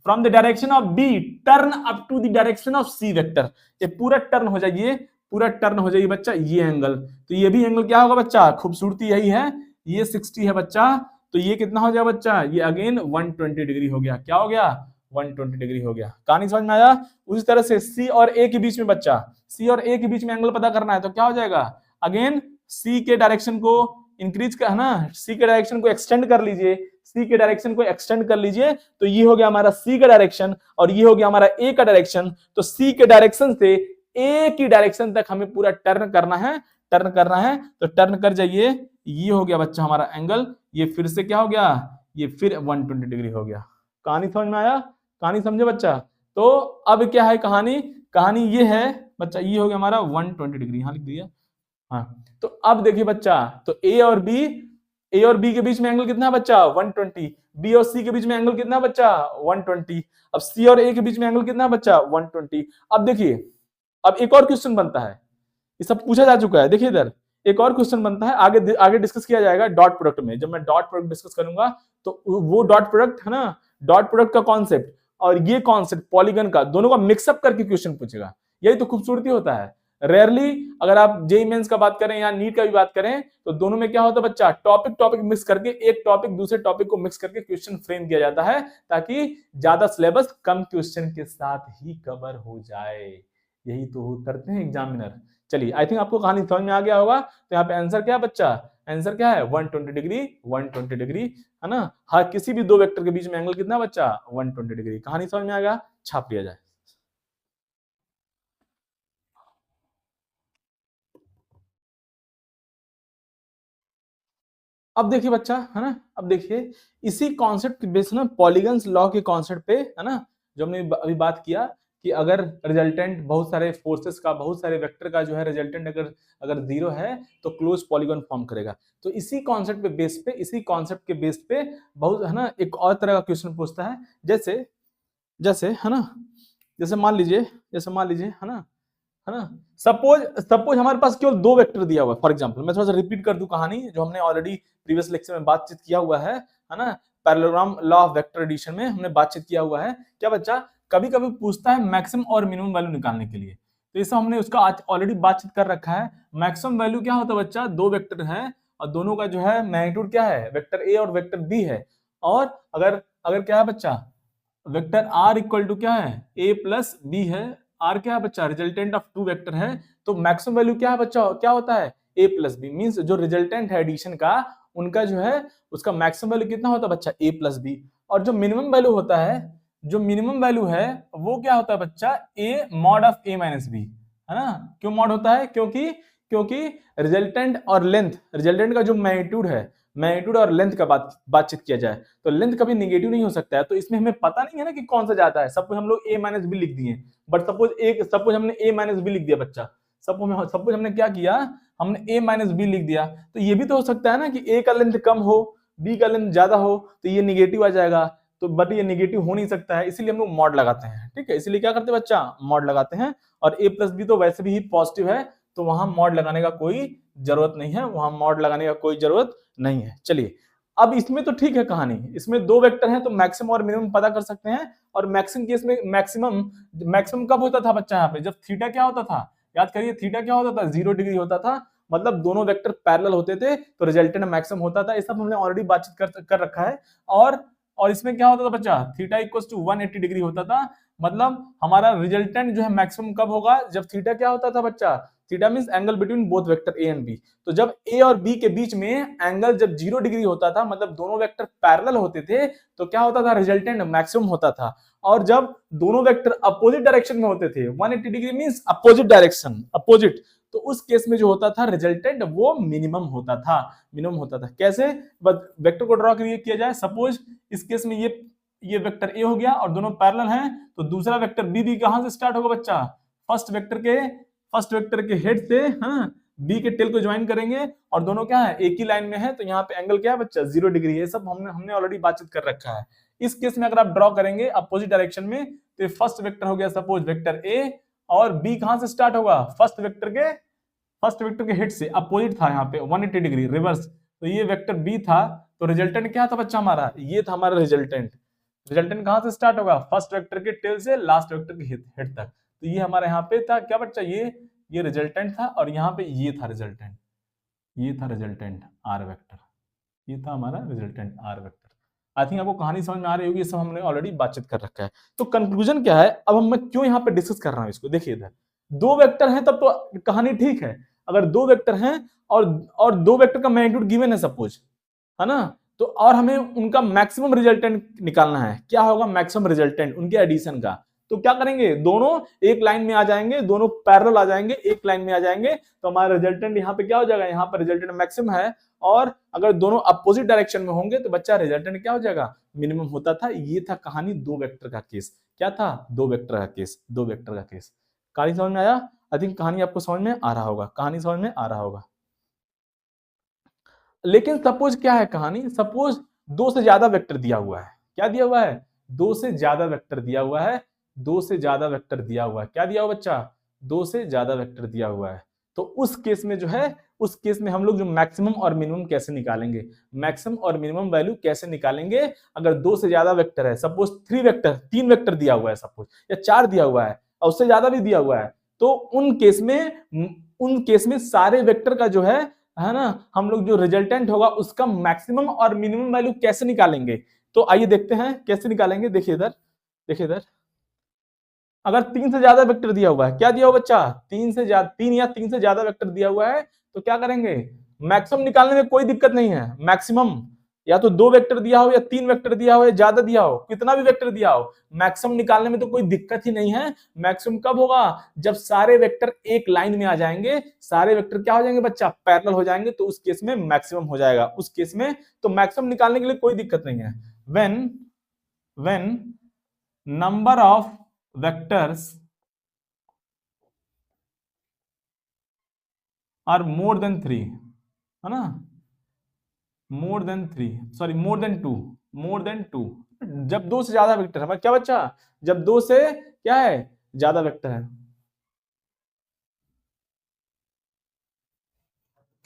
from the direction of B turn up to the direction of C vector. ये पूरा टर्न हो जाइए, पूरा टर्न हो जाइए बच्चा, ये एंगल, तो ये भी एंगल क्या होगा बच्चा, खूबसूरती यही है, ये 60 है बच्चा, तो ये कितना हो जाएगा बच्चा, ये अगेन 120 डिग्री हो गया। क्या हो गया, 120 डिग्री हो गया। कहानी समझ में आया? उसी तरह से सी और ए के बीच में बच्चा, सी और ए के बीच में एंगल पता करना है, तो क्या हो जाएगा, अगेन सी के डायरेक्शन को इंक्रीज कर, है ना, सी के डायरेक्शन को एक्सटेंड कर लीजिए, सी के डायरेक्शन को एक्सटेंड कर लीजिए, तो ये हो गया हमारा सी का डायरेक्शन और ये हो गया हमारा ए का डायरेक्शन। तो सी के डायरेक्शन से ए की डायरेक्शन तक हमें पूरा टर्न करना है, तो टर्न कर जाइए, ये हो गया बच्चा हमारा एंगल, ये फिर से क्या हो गया, ये फिर 120 डिग्री हो गया। कहानी समझ में आया? कहानी समझे बच्चा? तो अब क्या है कहानी, कहानी ये है बच्चा, ये हो गया हमारा 120 डिग्री, यहां लिख दिया। हाँ, तो अब देखिए बच्चा, तो ए और बी के बीच में एंगल कितना है बच्चा, 120, बी और सी के बीच में एंगल कितना है बच्चा, 120, अब सी और ए के बीच में एंगल कितना है बच्चा, 120। अब देखिए, अब एक और क्वेश्चन बनता है, ये सब पूछा जा चुका है, देखिए इधर एक और क्वेश्चन बनता है, आगे डिस्कस किया जाएगा डॉट प्रोडक्ट में। जब मैं डॉट प्रोडक्ट डिस्कस करूंगा तो वो डॉट प्रोडक्ट है ना, डॉट प्रोडक्ट का कॉन्सेप्ट और ये कॉन्सेप्ट पॉलीगन का, दोनों का मिक्सअप करके क्वेश्चन पूछेगा। यही तो खूबसूरती होता है। रेयरली अगर आप जेईई मेंस का बात करें या नीट का भी बात करें, तो दोनों में क्या होता है बच्चा, टॉपिक मिक्स करके, एक टॉपिक दूसरे टॉपिक को मिक्स करके क्वेश्चन फ्रेम किया जाता है, ताकि ज्यादा सिलेबस कम क्वेश्चन के साथ ही कवर हो जाए। यही तो करते हैं एग्जामिनर। चलिए, आई थिंक आपको कहानी समझ में आ गया होगा। तो यहाँ पे आंसर क्या है बच्चा, आंसर क्या है, 120 डिग्री, 120 डिग्री, है ना। हर किसी भी दो वेक्टर के बीच में एंगल कितना बच्चा, 120 डिग्री। कहानी समझ में आ गया, छाप लिया जाए। अब देखिए बच्चा, है ना, अब देखिए इसी कॉन्सेप्ट के बेस ना, पॉलीगन्स लॉ के कॉन्सेप्ट पे, है ना, जो हमने अभी बात किया कि अगर रिजल्टेंट बहुत सारे फोर्सेस का, बहुत सारे वेक्टर का जो है रिजल्टेंट अगर जीरो है तो क्लोज पॉलीगन फॉर्म करेगा। तो इसी कॉन्सेप्ट के बेस पे बहुत, है ना, एक और तरह का क्वेश्चन पूछता है, जैसे है ना, जैसे मान लीजिए, है ना, सपोज हमारे पास केवल दो वेक्टर दिया हुआ है। फॉर एग्जांपल मैं थोड़ा सा रिपीट कर दूं कहानी, जो हमने ऑलरेडी प्रीवियस लेक्चर में बातचीत किया हुआ है ना, parallelogram law of vector addition में हमने बातचीत किया हुआ है। क्या बच्चा, कभी कभी पूछता है मैक्सिमम और मिनिमम वैल्यू निकालने के लिए, तो इसे हमने उसका ऑलरेडी बातचीत कर रखा है। मैक्सिमम वैल्यू क्या होता है बच्चा, दो वेक्टर है और दोनों का जो है मैग्नीट्यूड क्या है, वेक्टर ए और वेक्टर बी है, और अगर क्या है बच्चा, वेक्टर आर इक्वल टू क्या है, ए प्लस बी है, आर क्या है बच्चा, रिजल्टेंट ऑफ टू वेक्टर है, तो मैक्सिमम वैल्यू क्या है बच्चा, क्या होता है, ए प्लस बी, मींस जो रिजल्टेंट है एडिशन का, उनका जो है उसका मैक्सिमम वैल्यू कितना होता है बच्चा, ए प्लस बी। और जो मिनिमम वैल्यू होता है, जो मिनिमम वैल्यू है वो क्या होता है बच्चा, A mod of A minus B, है ना। क्यों मॉड होता है, क्योंकि रिजल्टेंट और लेंथ, रिजल्टेंट का जो मैग्नीट्यूड और लेंथ का बातचीत किया जाए तो लेंथ कभी निगेटिव नहीं हो सकता है। तो इसमें हमें पता नहीं है ना कि कौन सा जाता है। सपोज हम लोग ए माइनस बी लिख दिए, बट सपोज हमने ए माइनस बी लिख दिया बच्चा, सपोज हमने क्या किया, हमने ए माइनस बी लिख दिया, तो ये भी तो हो सकता है ना कि ए का लेंथ कम हो, बी का लेंथ ज्यादा हो, तो ये निगेटिव आ जाएगा। तो बट ये निगेटिव हो नहीं सकता है, इसीलिए हम लोग मॉड लगाते हैं। ठीक है, इसीलिए क्या करते हैं बच्चा, मॉड लगाते हैं। और ए प्लस बी तो वैसे भी पॉजिटिव है, तो वहां मॉड लगाने का कोई जरूरत नहीं है, चलिए अब इसमें तो ठीक है कहानी, इसमें दो वेक्टर हैं तो मैक्सिमम और मिनिमम पता कर सकते हैं। और मैक्सिमम केस में मैक्सिमम कब होता था बच्चा, यहाँ पे जब थीटा क्या होता था, याद करिए थीटा क्या होता था, 0 डिग्री होता था, मतलब दोनों वेक्टर पैरेलल होते थे तो रिजल्टेंट मैक्सिमम होता था। ये सब हमने ऑलरेडी बातचीत कर रखा है। और इसमें क्या होता था बच्चा, थीटा इक्वल्स टू 180 डिग्री होता था, मतलब हमारा रिजल्टेंट जो है मैक्सिमम कब होगा, जब थीटा क्या होता था बच्चा, theta means angle between both vector A and B. तो जब ए और बी के बीच में एंगल जब 0 डिग्री होता था, मतलब दोनों वेक्टर पैरेलल होते थे, तो क्या होता था, रिजल्टेंट मैक्सिमम होता था। और जब दोनों वेक्टर अपोजिट डायरेक्शन में होते थे, 180 degree means opposite direction, opposite, तो उस केस में जो होता था रिजल्टेंट वो मिनिमम होता था, मिनिमम होता था। कैसे, वेक्टर को ड्रॉ किया जाए, सपोज इस केस में ये वेक्टर ए हो गया और दोनों पैरेलल हैं, तो दूसरा वेक्टर बी भी कहां से स्टार्ट होगा बच्चा, फर्स्ट वेक्टर के हेड से, हाँ, बी के टेल को ज्वाइन करेंगे और दोनों क्या है, एक ही लाइन में है, तो यहाँ पे एंगल क्या है बच्चा, 0 डिग्री है। सब हमने ऑलरेडी बातचीत कर रखा है। इस केस में अगर आप ड्रॉ करेंगे अपोजिट डायरेक्शन में, तो फर्स्ट वेक्टर हो गया सपोज वेक्टर ए, और बी कहां से स्टार्ट होगा, फर्स्ट वेक्टर के हेड से, अपोजिट था यहाँ पे 180 डिग्री रिवर्स, तो ये वेक्टर बी था, तो रिजल्टेंट क्या था बच्चा हमारा, ये था हमारा रिजल्टेंट कहां से स्टार्ट होगा, फर्स्ट वेक्टर के टेल से लास्ट वेक्टर के हेड तक। तो ये हमारे यहाँ पे था क्या बच्चा, ये रिजल्टेंट था, और यहाँ पे ये था रिजल्टेंट आर वेक्टर, ये था हमारा resultant R vector. I think आपको कहानी समझ में आ रही होगी, सब हमने ऑलरेडी बातचीत कर रखा है। तो कंक्लूजन क्या है, अब मैं क्यों यहाँ पे डिस्कस कर रहा हूँ इसको, देखिए इधर दो वेक्टर हैं तब तो कहानी ठीक है, अगर दो वेक्टर हैं और दो वेक्टर का मैग्नीट्यूड गिवन है सपोज, है ना, तो और हमें उनका मैक्सिमम रिजल्टेंट निकालना है, क्या होगा मैक्सिमम रिजल्टेंट उनके एडिशन का, तो क्या करेंगे, दोनों एक लाइन में आ जाएंगे, दोनों पैरेलल आ जाएंगे, एक लाइन में आ जाएंगे, तो हमारा रिजल्टेंट यहाँ पे क्या हो जाएगा, यहाँ पर रिजल्टेंट मैक्सिमम है, और अगर दोनों अपोजिट डायरेक्शन में होंगे तो बच्चा रिजल्टेंट क्या हो जाएगा, मिनिमम होता था। ये था कहानी दो वेक्टर का केस, क्या था, दो वेक्टर का केस। कहानी समझ में आया, आई थिंक कहानी आपको समझ में आ रहा होगा, लेकिन सपोज क्या है कहानी, सपोज दो से ज्यादा वेक्टर दिया हुआ है, क्या दिया हुआ है, दो से ज्यादा वेक्टर दिया हुआ है, क्या दिया हुआ बच्चा, दो से ज्यादा वेक्टर दिया हुआ है। तो उस केस में जो है, उस केस में हम लोग जो मैक्सिमम और मिनिमम कैसे निकालेंगे, मैक्सिमम और मिनिमम वैल्यू कैसे निकालेंगे, अगर दो से ज्यादा वेक्टर है, सपोज तीन वेक्टर दिया हुआ है सपोज, या 4 दिया हुआ है और उससे ज्यादा भी दिया हुआ है, तो उन केस में सारे वेक्टर का जो है ना, हम लोग जो रिजल्टेंट होगा उसका मैक्सिमम और मिनिमम वैल्यू कैसे निकालेंगे। तो आइए देखते हैं कैसे निकालेंगे। देखिए इधर अगर 3 से ज्यादा वेक्टर दिया हुआ है, क्या दिया हुआ बच्चा, 3 या 3 से ज्यादा वेक्टर दिया हुआ है, तो क्या करेंगे, मैक्सिमम निकालने में कोई दिक्कत नहीं है। मैक्सिमम या तो 2 वेक्टर दिया हो या 3 वेक्टर दिया हो या ज्यादा दिया हो, कितना भी वेक्टर दिया हो, मैक्सिमम निकालने में तो कोई दिक्कत ही नहीं है। मैक्सिमम कब होगा, जब सारे वेक्टर एक लाइन में आ जाएंगे, सारे वेक्टर क्या हो जाएंगे बच्चा, पैरेलल हो जाएंगे, तो उस केस में मैक्सिमम हो जाएगा। उस केस में तो मैक्सिमम निकालने के लिए कोई दिक्कत नहीं है। When number of vectors are more than 3, है ना, मोर देन टू, जब दो से ज्यादा वेक्टर है, क्या बच्चा, जब दो से क्या है, ज्यादा वेक्टर है,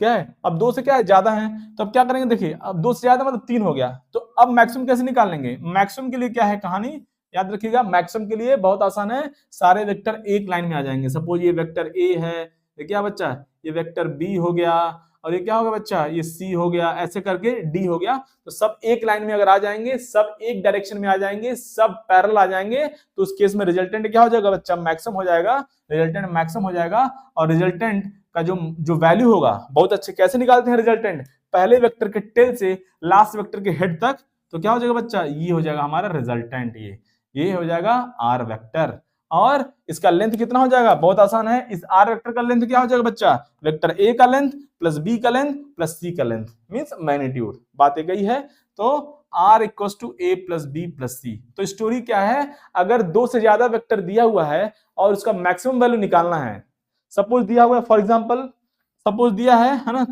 क्या है, अब दो से क्या है, ज्यादा है, तो अब क्या करेंगे, देखिए अब दो से ज्यादा मतलब 3 हो गया, तो अब मैक्सिमम कैसे निकालेंगे, मैक्सिमम के लिए क्या है कहानी, याद रखिएगा, मैक्सिमम के लिए बहुत आसान है, सारे वेक्टर एक लाइन में आ जाएंगे। सपोज ये वेक्टर ए है, ये क्या बच्चा, ये वेक्टर बी हो गया, और ये क्या होगा बच्चा, ये सी हो गया, ऐसे करके डी हो गया, तो सब एक लाइन में अगर आ जाएंगे, सब एक डायरेक्शन में आ जाएंगे, सब पैरेलल आ जाएंगे, तो उस केस में रिजल्टेंट क्या हो जाएगा बच्चा, मैक्सिमम हो जाएगा, रिजल्टेंट मैक्सिमम हो जाएगा। और रिजल्टेंट का जो वैल्यू होगा, बहुत अच्छे कैसे निकालते हैं रिजल्टेंट, पहले वेक्टर के टेल से लास्ट वेक्टर के हेड तक, तो क्या हो जाएगा बच्चा, ये हो जाएगा हमारा रिजल्टेंट, ये हो जाएगा आर वेक्टर। और इसका लेंथ कितना हो जाएगा, बहुत आसान है, इस आर वेक्टर का लेंथ क्या हो जाएगा बच्चा, वेक्टर ए का लेंथ प्लस बी का लेंथ प्लस सी का लेंथ, मींस मैग्नीट्यूड, बात एक ही है। तो R equals to A plus B plus C. तो स्टोरी क्या है, अगर दो से ज्यादा वेक्टर दिया हुआ है और उसका मैक्सिमम वैल्यू निकालना है, सपोज दिया हुआ है, फॉर एग्जांपल सपोज दिया है ना,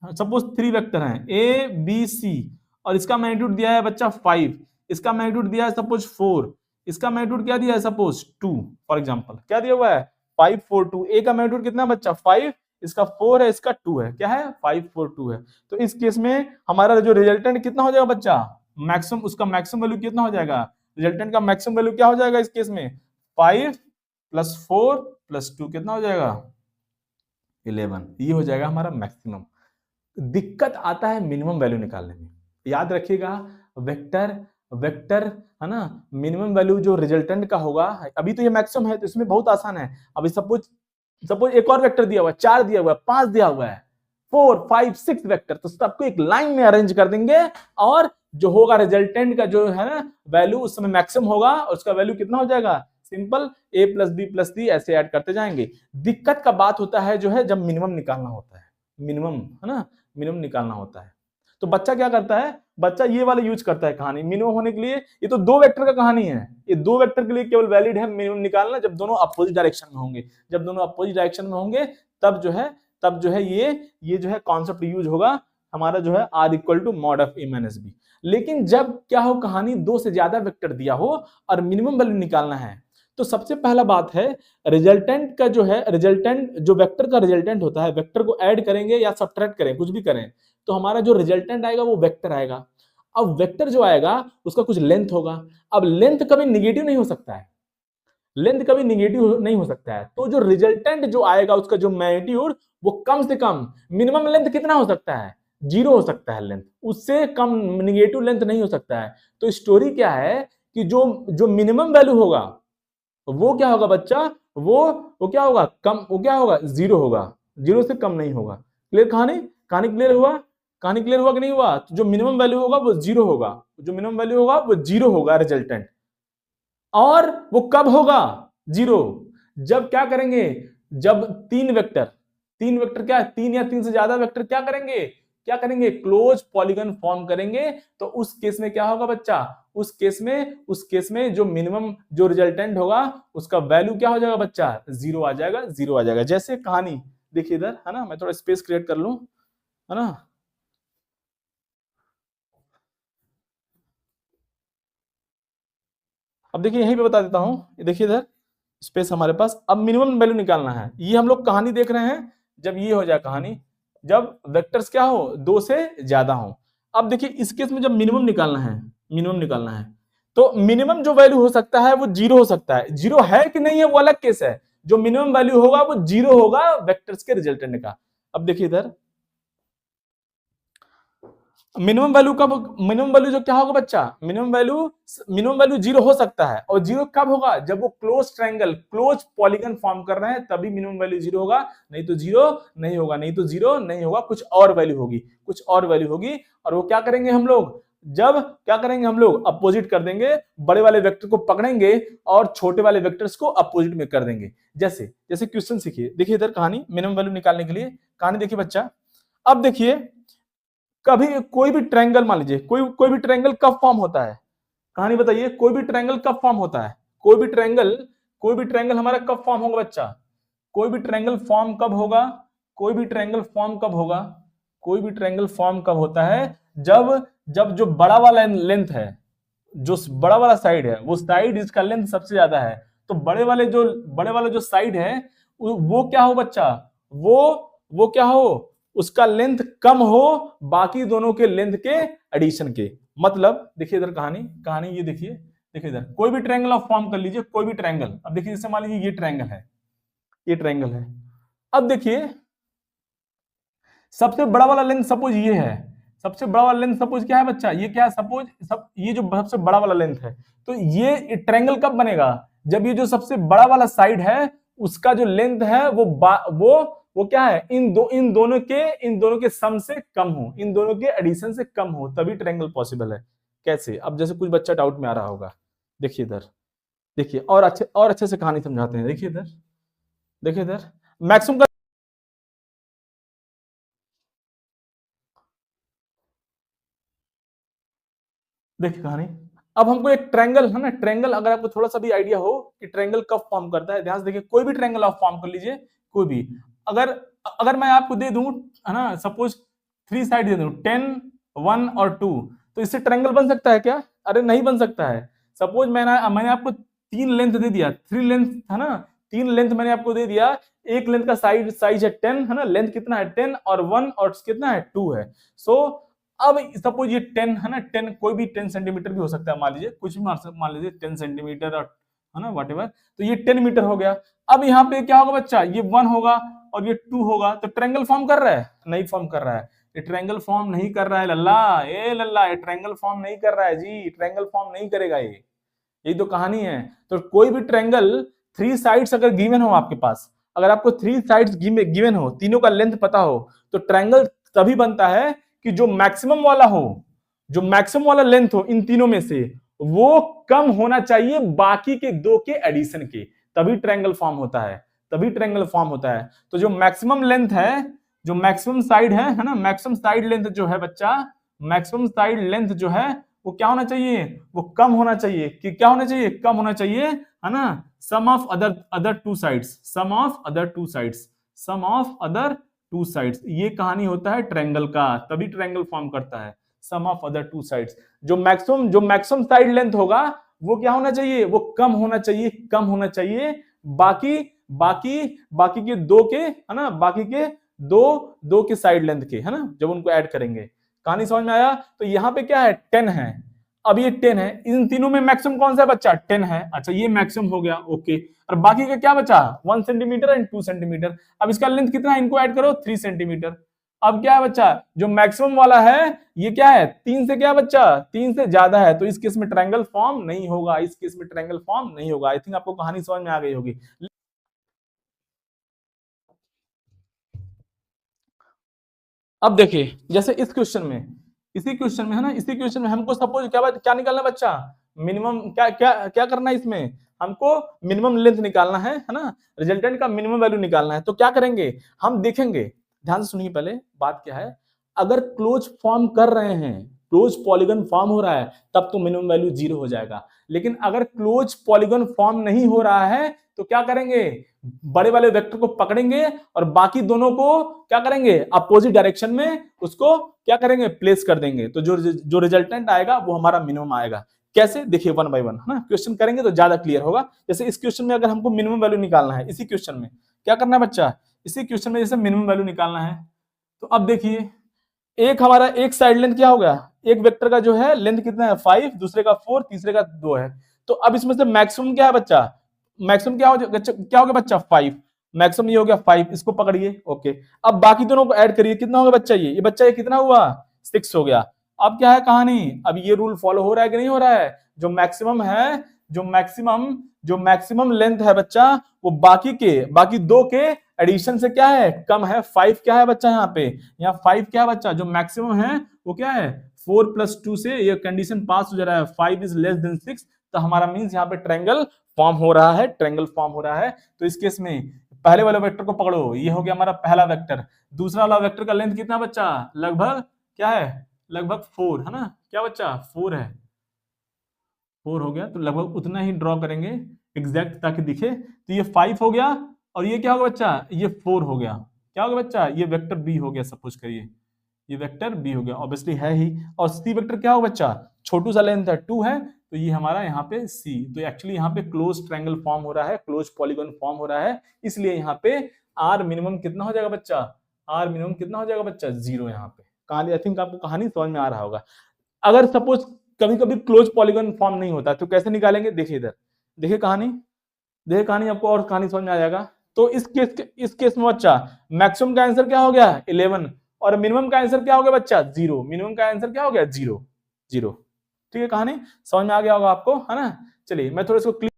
सपोज 3 वेक्टर हैं ए बी सी, और इसका मैग्नीट्यूड दिया है बच्चा 5, इसका मैग्नीट्यूड दिया है सपोज 4, इसका मैग्नीट्यूड क्या दिया है सपोज 2, फॉर एग्जांपल क्या दिया हुआ है 5 4 2, ए का मैग्नीट्यूड कितना बच्चा 5, इसका 4 है, इसका 2 है, क्या है 5 4 2 है। तो इस केस में हमारा जो रिजल्टेंट कितना हो जाएगा बच्चा, मैक्सिमम, उसका मैक्सिमम वैल्यू कितना हो जाएगा, रिजल्टेंट का मैक्सिमम वैल्यू क्या हो जाएगा इस केस में, 5 + 4 + 2 कितना हो जाएगा 11, ये हो जाएगा हमारा मैक्सिमम। दिक्कत आता है मिनिमम वैल्यू निकालने में। याद रखिएगा वेक्टर वेक्टर है ना, मिनिमम वैल्यू जो रिजल्टेंट का होगा, अभी तो ये मैक्सिमम है तो इसमें बहुत आसान है। अभी सपोज सपोज एक और वेक्टर दिया हुआ है, 4 दिया हुआ है, 5 दिया हुआ है, 4 5 6 वेक्टर, तो सबको एक लाइन में अरेंज कर देंगे और जो होगा रिजल्टेंट का जो है ना वैल्यू उस समय मैक्सिमम होगा और उसका वैल्यू कितना हो जाएगा, सिंपल a + b + c ऐसे ऐड करते जाएंगे। दिक्कत का बात होता है जो है जब मिनिमम निकालना होता है, मिनिमम है ना, मिनिमम निकालना होता है तो बच्चा क्या करता है, बच्चा ये वाला यूज करता है कहानी मिनिमम होने के लिए। ये तो 2 वेक्टर का कहानी है, ये 2 वेक्टर के लिए केवल वैलिड है मिनिमम निकालना जब दोनों अपोजिट डायरेक्शन में होंगे। जब दोनों अपोजिट डायरेक्शन में होंगे तब जो है ये जो है कॉन्सेप्ट यूज होगा हमारा जो है r = mod of a - b। लेकिन जब क्या हो, कहानी 2 से ज्यादा वेक्टर दिया हो और मिनिमम वैल्यू निकालना है तो सबसे पहला बात है रिजल्टेंट का जो है, रिजल्टेंट जो वेक्टर का रिजल्टेंट होता है, वेक्टर को ऐड करेंगे या सब्ट्रैक्ट करें कुछ भी करें तो हमारा जो रिजल्टेंट आएगा वो वेक्टर आएगा। अब वेक्टर जो आएगा उसका कुछ लेंथ होगा। अब लेंथ कभी निगेटिव नहीं हो सकता है, लेंथ कभी निगेटिव नहीं हो सकता है। तो जो रिजल्टेंट जो आएगा उसका जो मैग्नीट्यूड वो कम से कम, मिनिमम लेंथ कितना हो सकता है, 0 हो सकता है लेंथ, उससे कम निगेटिव लेंथ नहीं हो सकता है। तो स्टोरी क्या है कि जो मिनिमम वैल्यू होगा वो क्या होगा बच्चा, वो क्या होगा, कम, वो क्या होगा 0 होगा, 0 से कम नहीं होगा। क्लियर कहानी, कहानी क्लियर हुआ, कहानी क्लियर हुआ कि नहीं हुआ। तो जो मिनिमम वैल्यू होगा वो 0 होगा, जो मिनिमम वैल्यू होगा वो 0 होगा रिजल्टेंट। और वो कब होगा 0, जब क्या करेंगे, जब 3 वेक्टर क्या है, 3 या 3 से ज्यादा वेक्टर क्या करेंगे क्लोज पॉलीगन फॉर्म करेंगे। तो उस केस में क्या होगा बच्चा, उस केस में जो मिनिमम जो रिजल्टेंट होगा उसका वैल्यू क्या हो जाएगा बच्चा, 0 आ जाएगा, 0 आ जाएगा। जैसे कहानी देखिए इधर है ना, मैं थोड़ा स्पेस क्रिएट कर लूं है ना। अब देखिए यहीं पे बता देता हूं, देखिए इधर स्पेस हमारे पास, अब मिनिमम वैल्यू निकालना है। ये हम लोग कहानी देख रहे हैं जब ये हो जाए कहानी, जब वेक्टर्स क्या हो 2 से ज्यादा हो। अब देखिए इस केस में जब मिनिमम निकालना है, तो मिनिमम जो वैल्यू हो सकता है वो 0 हो सकता है। 0 है कि नहीं है वो अलग केस है, जो मिनिमम वैल्यू होगा वो 0 होगा वेक्टर्स के रिजल्टेंट का। अब देखिए इधर मिनिमम वैल्यू कब, मिनिमम वैल्यू जो क्या होगा बच्चा, मिनिमम वैल्यू 0 हो सकता है। और 0 कब होगा, जब वो close triangle, close polygon form कर रहे हैं तभी मिनिमम वैल्यू 0 होगा, नहीं तो 0 नहीं होगा, नहीं तो 0 नहीं होगा, कुछ और वैल्यू होगी, कुछ और वैल्यू होगी। और वो क्या करेंगे हम लोग, जब क्या करेंगे हम लोग अपोजिट कर देंगे, बड़े वाले वेक्टर को पकड़ेंगे और छोटे वाले वेक्टर्स को अपोजिट में कर देंगे। जैसे जैसे क्वेश्चन सीखिए, देखिए इधर कहानी मिनिमम वैल्यू निकालने के लिए कहानी देखिए बच्चा। अब देखिए कभी कोई भी ट्रायंगल, मान लीजिए कोई भी ट्रायंगल कब फॉर्म होता है, कहानी बताइए, कोई भी ट्रायंगल कब फॉर्म होता है, कोई भी ट्रायंगल हमारा कब फॉर्म होगा बच्चा, कोई भी ट्रायंगल फॉर्म कब होगा, कोई भी ट्रायंगल फॉर्म कब होगा, कोई भी ट्रायंगल फॉर्म कब होता है, जब जब जो बड़ा वाला लेंथ है, जो बड़ा वाला साइड है, वो साइड इसका लेंथ सबसे ज्यादा है। तो बड़े वाला जो साइड है वो क्या हो बच्चा, वो क्या हो, उसका लेंथ कम हो बाकी दोनों के लेंथ के एडिशन के। मतलब देखिए इधर कहानी ये देखिए इधर कोई भी ट्रायंगल आप फॉर्म कर लीजिए, कोई भी ट्रायंगल। अब देखिए जैसे मान लीजिए ये ट्रायंगल है, अब देखिए सबसे बड़ा वाला लेंथ सपोज ये है, सबसे बड़ा वाला लेंथ सपोज क्या है बच्चा, ये क्या है सपोज ये जो सबसे बड़ा वाला लेंथ है। तो ये ट्रायंगल कब बनेगा, जब ये जो सबसे बड़ा वाला साइड है उसका जो लेंथ है वो क्या है, इन दोनों के सम से कम हो, इन दोनों के एडिशन से कम हो, तभी ट्रायंगल पॉसिबल है। कैसे, अब जैसे कुछ बच्चा डाउट में आ रहा होगा, देखिए इधर देखिए और अच्छे से कहानी समझाते हैं। देखिए इधर मैक्सिमम का, देखिए कहानी। अब हमको एक ट्रायंगल है ना, ट्रायंगल अगर आपको थोड़ा सा भी आइडिया हो कि ट्रायंगल कब फॉर्म करता है, ध्यान से देखिए, कोई भी ट्रायंगल आप फॉर्म कर लीजिए, कोई भी। अगर अगर मैं आपको दे दूं है ना, सपोज 3 साइड दे दूं 10 1 और 2, तो इससे ट्रायंगल बन सकता है क्या, अरे नहीं बन सकता है। सपोज मैंने आपको 3 लेंथ दे दिया, 3 लेंथ है ना, तीन लेंथ मैंने आपको दे दिया, एक लेंथ का साइज है 10 है ना, लेंथ कितना है 10 और 1 और कितना है 2 है। सो अब सपोज ये 10 है ना, 10 कोई भी 10 सेंटीमीटर भी हो सकता है, मान लीजिए कुछ भी मान लीजिए 10 सेंटीमीटर और है ना व्हाटएवर, तो ये 10 मीटर हो गया। अब यहाँ पे क्या होगा बच्चा, ये 1 होगा और ये 2 होगा, तो ट्रायंगल फॉर्म कर रहा है, नहीं फॉर्म कर रहा है, ये ट्रायंगल फॉर्म नहीं कर रहा है लल्ला, ए लल्ला, ये ट्रायंगल फॉर्म नहीं कर रहा है जी, ट्रायंगल फॉर्म नहीं करेगा ये, यही तो कहानी है। तो कोई भी ट्रायंगल 3 साइड्स अगर गिवन हो आपके पास, अगर आपको 3 साइड्स गिवन हो, तीनों का लेंथ पता हो, तो ट्रायंगल तभी बनता है कि जो मैक्सिमम वाला हो, जो मैक्सिमम वाला लेंथ हो इन तीनों में से, वो कम होना चाहिए बाकी के दो के एडिशन के, तभी ट्रायंगल फॉर्म होता है, तभी ट्रायंगल फॉर्म होता है। तो जो मैक्सिमम लेंथ है, जो मैक्सिमम साइड है ना, मैक्सिमम साइड लेंथ जो है बच्चा, मैक्सिमम साइड लेंथ जो है वो क्या होना चाहिए, वो कम होना चाहिए, कि क्या होना चाहिए, कम होना चाहिए, है ना, sum of other two sides, sum of other two sides, sum of other two sides, ये कहानी होता है ट्रायंगल का, तभी ट्रायंगल फॉर्म करता है, सम ऑफ अदर टू साइड्स। जो मैक्सिमम साइड लेंथ होगा वो क्या होना चाहिए, वो कम होना चाहिए, कम होना चाहिए बाकी बाकी बाकी के दो के, है ना, बाकी के दो के साइड लेंथ के, है ना, जब उनको ऐड करेंगे। कहानी समझ में आया? तो यहाँ पे क्या है 10 है, अब ये 10 है, इन तीनों में मैक्सिमम कौन सा है बच्चा, 10 है, अच्छा ये मैक्सिमम हो गया, ओके, और बाकी का क्या बचा 1 सेंटीमीटर एंड 2 सेंटीमीटर, अब इसका लेंथ कितना है, इनको ऐड करो 3 सेंटीमीटर। अब क्या है बच्चा, जो मैक्सिमम वाला है ये क्या है 3 से क्या बच्चा, 3 से ज्यादा है, तो इस केस में ट्रायंगल फॉर्म नहीं होगा, इस केस में ट्रायंगल फॉर्म नहीं होगा। आई थिंक आपको कहानी समझ में आ गई होगी। अब देखिए जैसे इस क्वेश्चन में, इसी क्वेश्चन में है ना, इसी क्वेश्चन में हमको सपोज क्या निकालना बच्चा, मिनिमम क्या क्या क्या करना है इसमें, हमको मिनिमम लेंथ निकालना है ना, रिजल्टेंट का मिनिमम वैल्यू निकालना है। तो क्या करेंगे, हम देखेंगे, ध्यान से सुनिए, पहले बात क्या है, अगर क्लोज फॉर्म कर रहे हैं, क्लोज पॉलीगन फॉर्म हो रहा है, तब तो मिनिमम वैल्यू 0 हो जाएगा। लेकिन अगर क्लोज पॉलीगन फॉर्म नहीं हो रहा है तो क्या करेंगे, बड़े वाले वेक्टर को पकड़ेंगे और बाकी दोनों को क्या करेंगे, अपोजिट डायरेक्शन में उसको क्या करेंगे, प्लेस कर देंगे, तो जो रिजल्टेंट आएगा वो हमारा मिनिमम आएगा। कैसे, देखिए 1 बाय 1 है ना, क्वेश्चन करेंगे तो ज्यादा क्लियर होगा। जैसे इस क्वेश्चन में अगर हमको मिनिमम वैल्यू निकालना है, इसी क्वेश्चन में क्या करना है बच्चा, इसी क्वेश्चन में जैसे मिनिमम वैल्यू निकालना है, तो अब देखिए एक हमारा एक साइड लेंथ क्या होगा, एक वेक्टर का जो है लेंथ कितना है 5, दूसरे का 4, तीसरे का 2 है। तो अब इसमें से मैक्सिमम क्या है बच्चा, मैक्सिमम क्या हो गया बच्चा 5, मैक्सिमम ये हो गया 5, इसको पकड़िए, ओके। अब बाकी दोनों को ऐड करिए, कितना होगा बच्चा, ये बच्चा ये कितना हुआ 6 हो गया। अब क्या है कहानी, अब ये रूल फॉलो हो रहा है कि नहीं हो रहा है, जो मैक्सिमम है, जो मैक्सिमम लेंथ है बच्चा, वो बाकी दो के एडिशन से क्या है, कम है। 5 क्या है बच्चा, यहाँ पे, यहाँ 5 क्या है बच्चा, जो मैक्सिमम है वो क्या है 4 + 2 से ये कंडीशन पास हो जा रहा है, 5 इज लेस देन 6, तो हमारा मींस यहाँ पे ट्रायंगल फॉर्म हो रहा है, ट्रायंगल फॉर्म हो रहा है। तो इस केस में पहले वाले वेक्टर को पकड़ो, ये हो गया हमारा पहला वेक्टर, दूसरा वाला वेक्टर का लेंथ कितना बच्चा, लगभग क्या है, लगभग 4 है ना, क्या बच्चा 4 है, 4 हो गया, तो लगभग उतना ही ड्रॉ करेंगे एग्जैक्ट ताकि दिखे। तो ये 5 हो गया और ये क्या होगा बच्चा, ये 4 हो गया, क्या होगा बच्चा, ये वेक्टर बी हो गया, सपोज करिए ये वेक्टर बी हो गया, ऑब्वियसली है ही। और सी वेक्टर क्या होगा बच्चा, छोटू सा लेंथ है 2 है, तो ये हमारा यहाँ पे सी, तो एक्चुअली यहाँ पे क्लोज ट्रायंगल फॉर्म हो रहा है, क्लोज पॉलीगन फॉर्म हो रहा है, इसलिए यहाँ पे आर मिनिमम कितना हो जाएगा बच्चा, आर मिनिमम कितना हो जाएगा बच्चा 0। यहाँ पे कहानी, आई थिंक आपको कहानी समझ में आ रहा होगा। अगर सपोज कभी कभी क्लोज पॉलीगन फॉर्म नहीं होता तो कैसे निकालेंगे, देखिए इधर, देखिए कहानी आपको और कहानी समझ में आ जाएगा। तो इस केस में बच्चा मैक्सिमम का आंसर क्या हो गया 11 और मिनिमम का आंसर क्या हो गया बच्चा 0, मिनिमम का आंसर क्या हो गया 0 0। ठीक है, कहानी समझ में आ गया होगा आपको, है ना। चलिए मैं थोड़ा इसको क्लिक,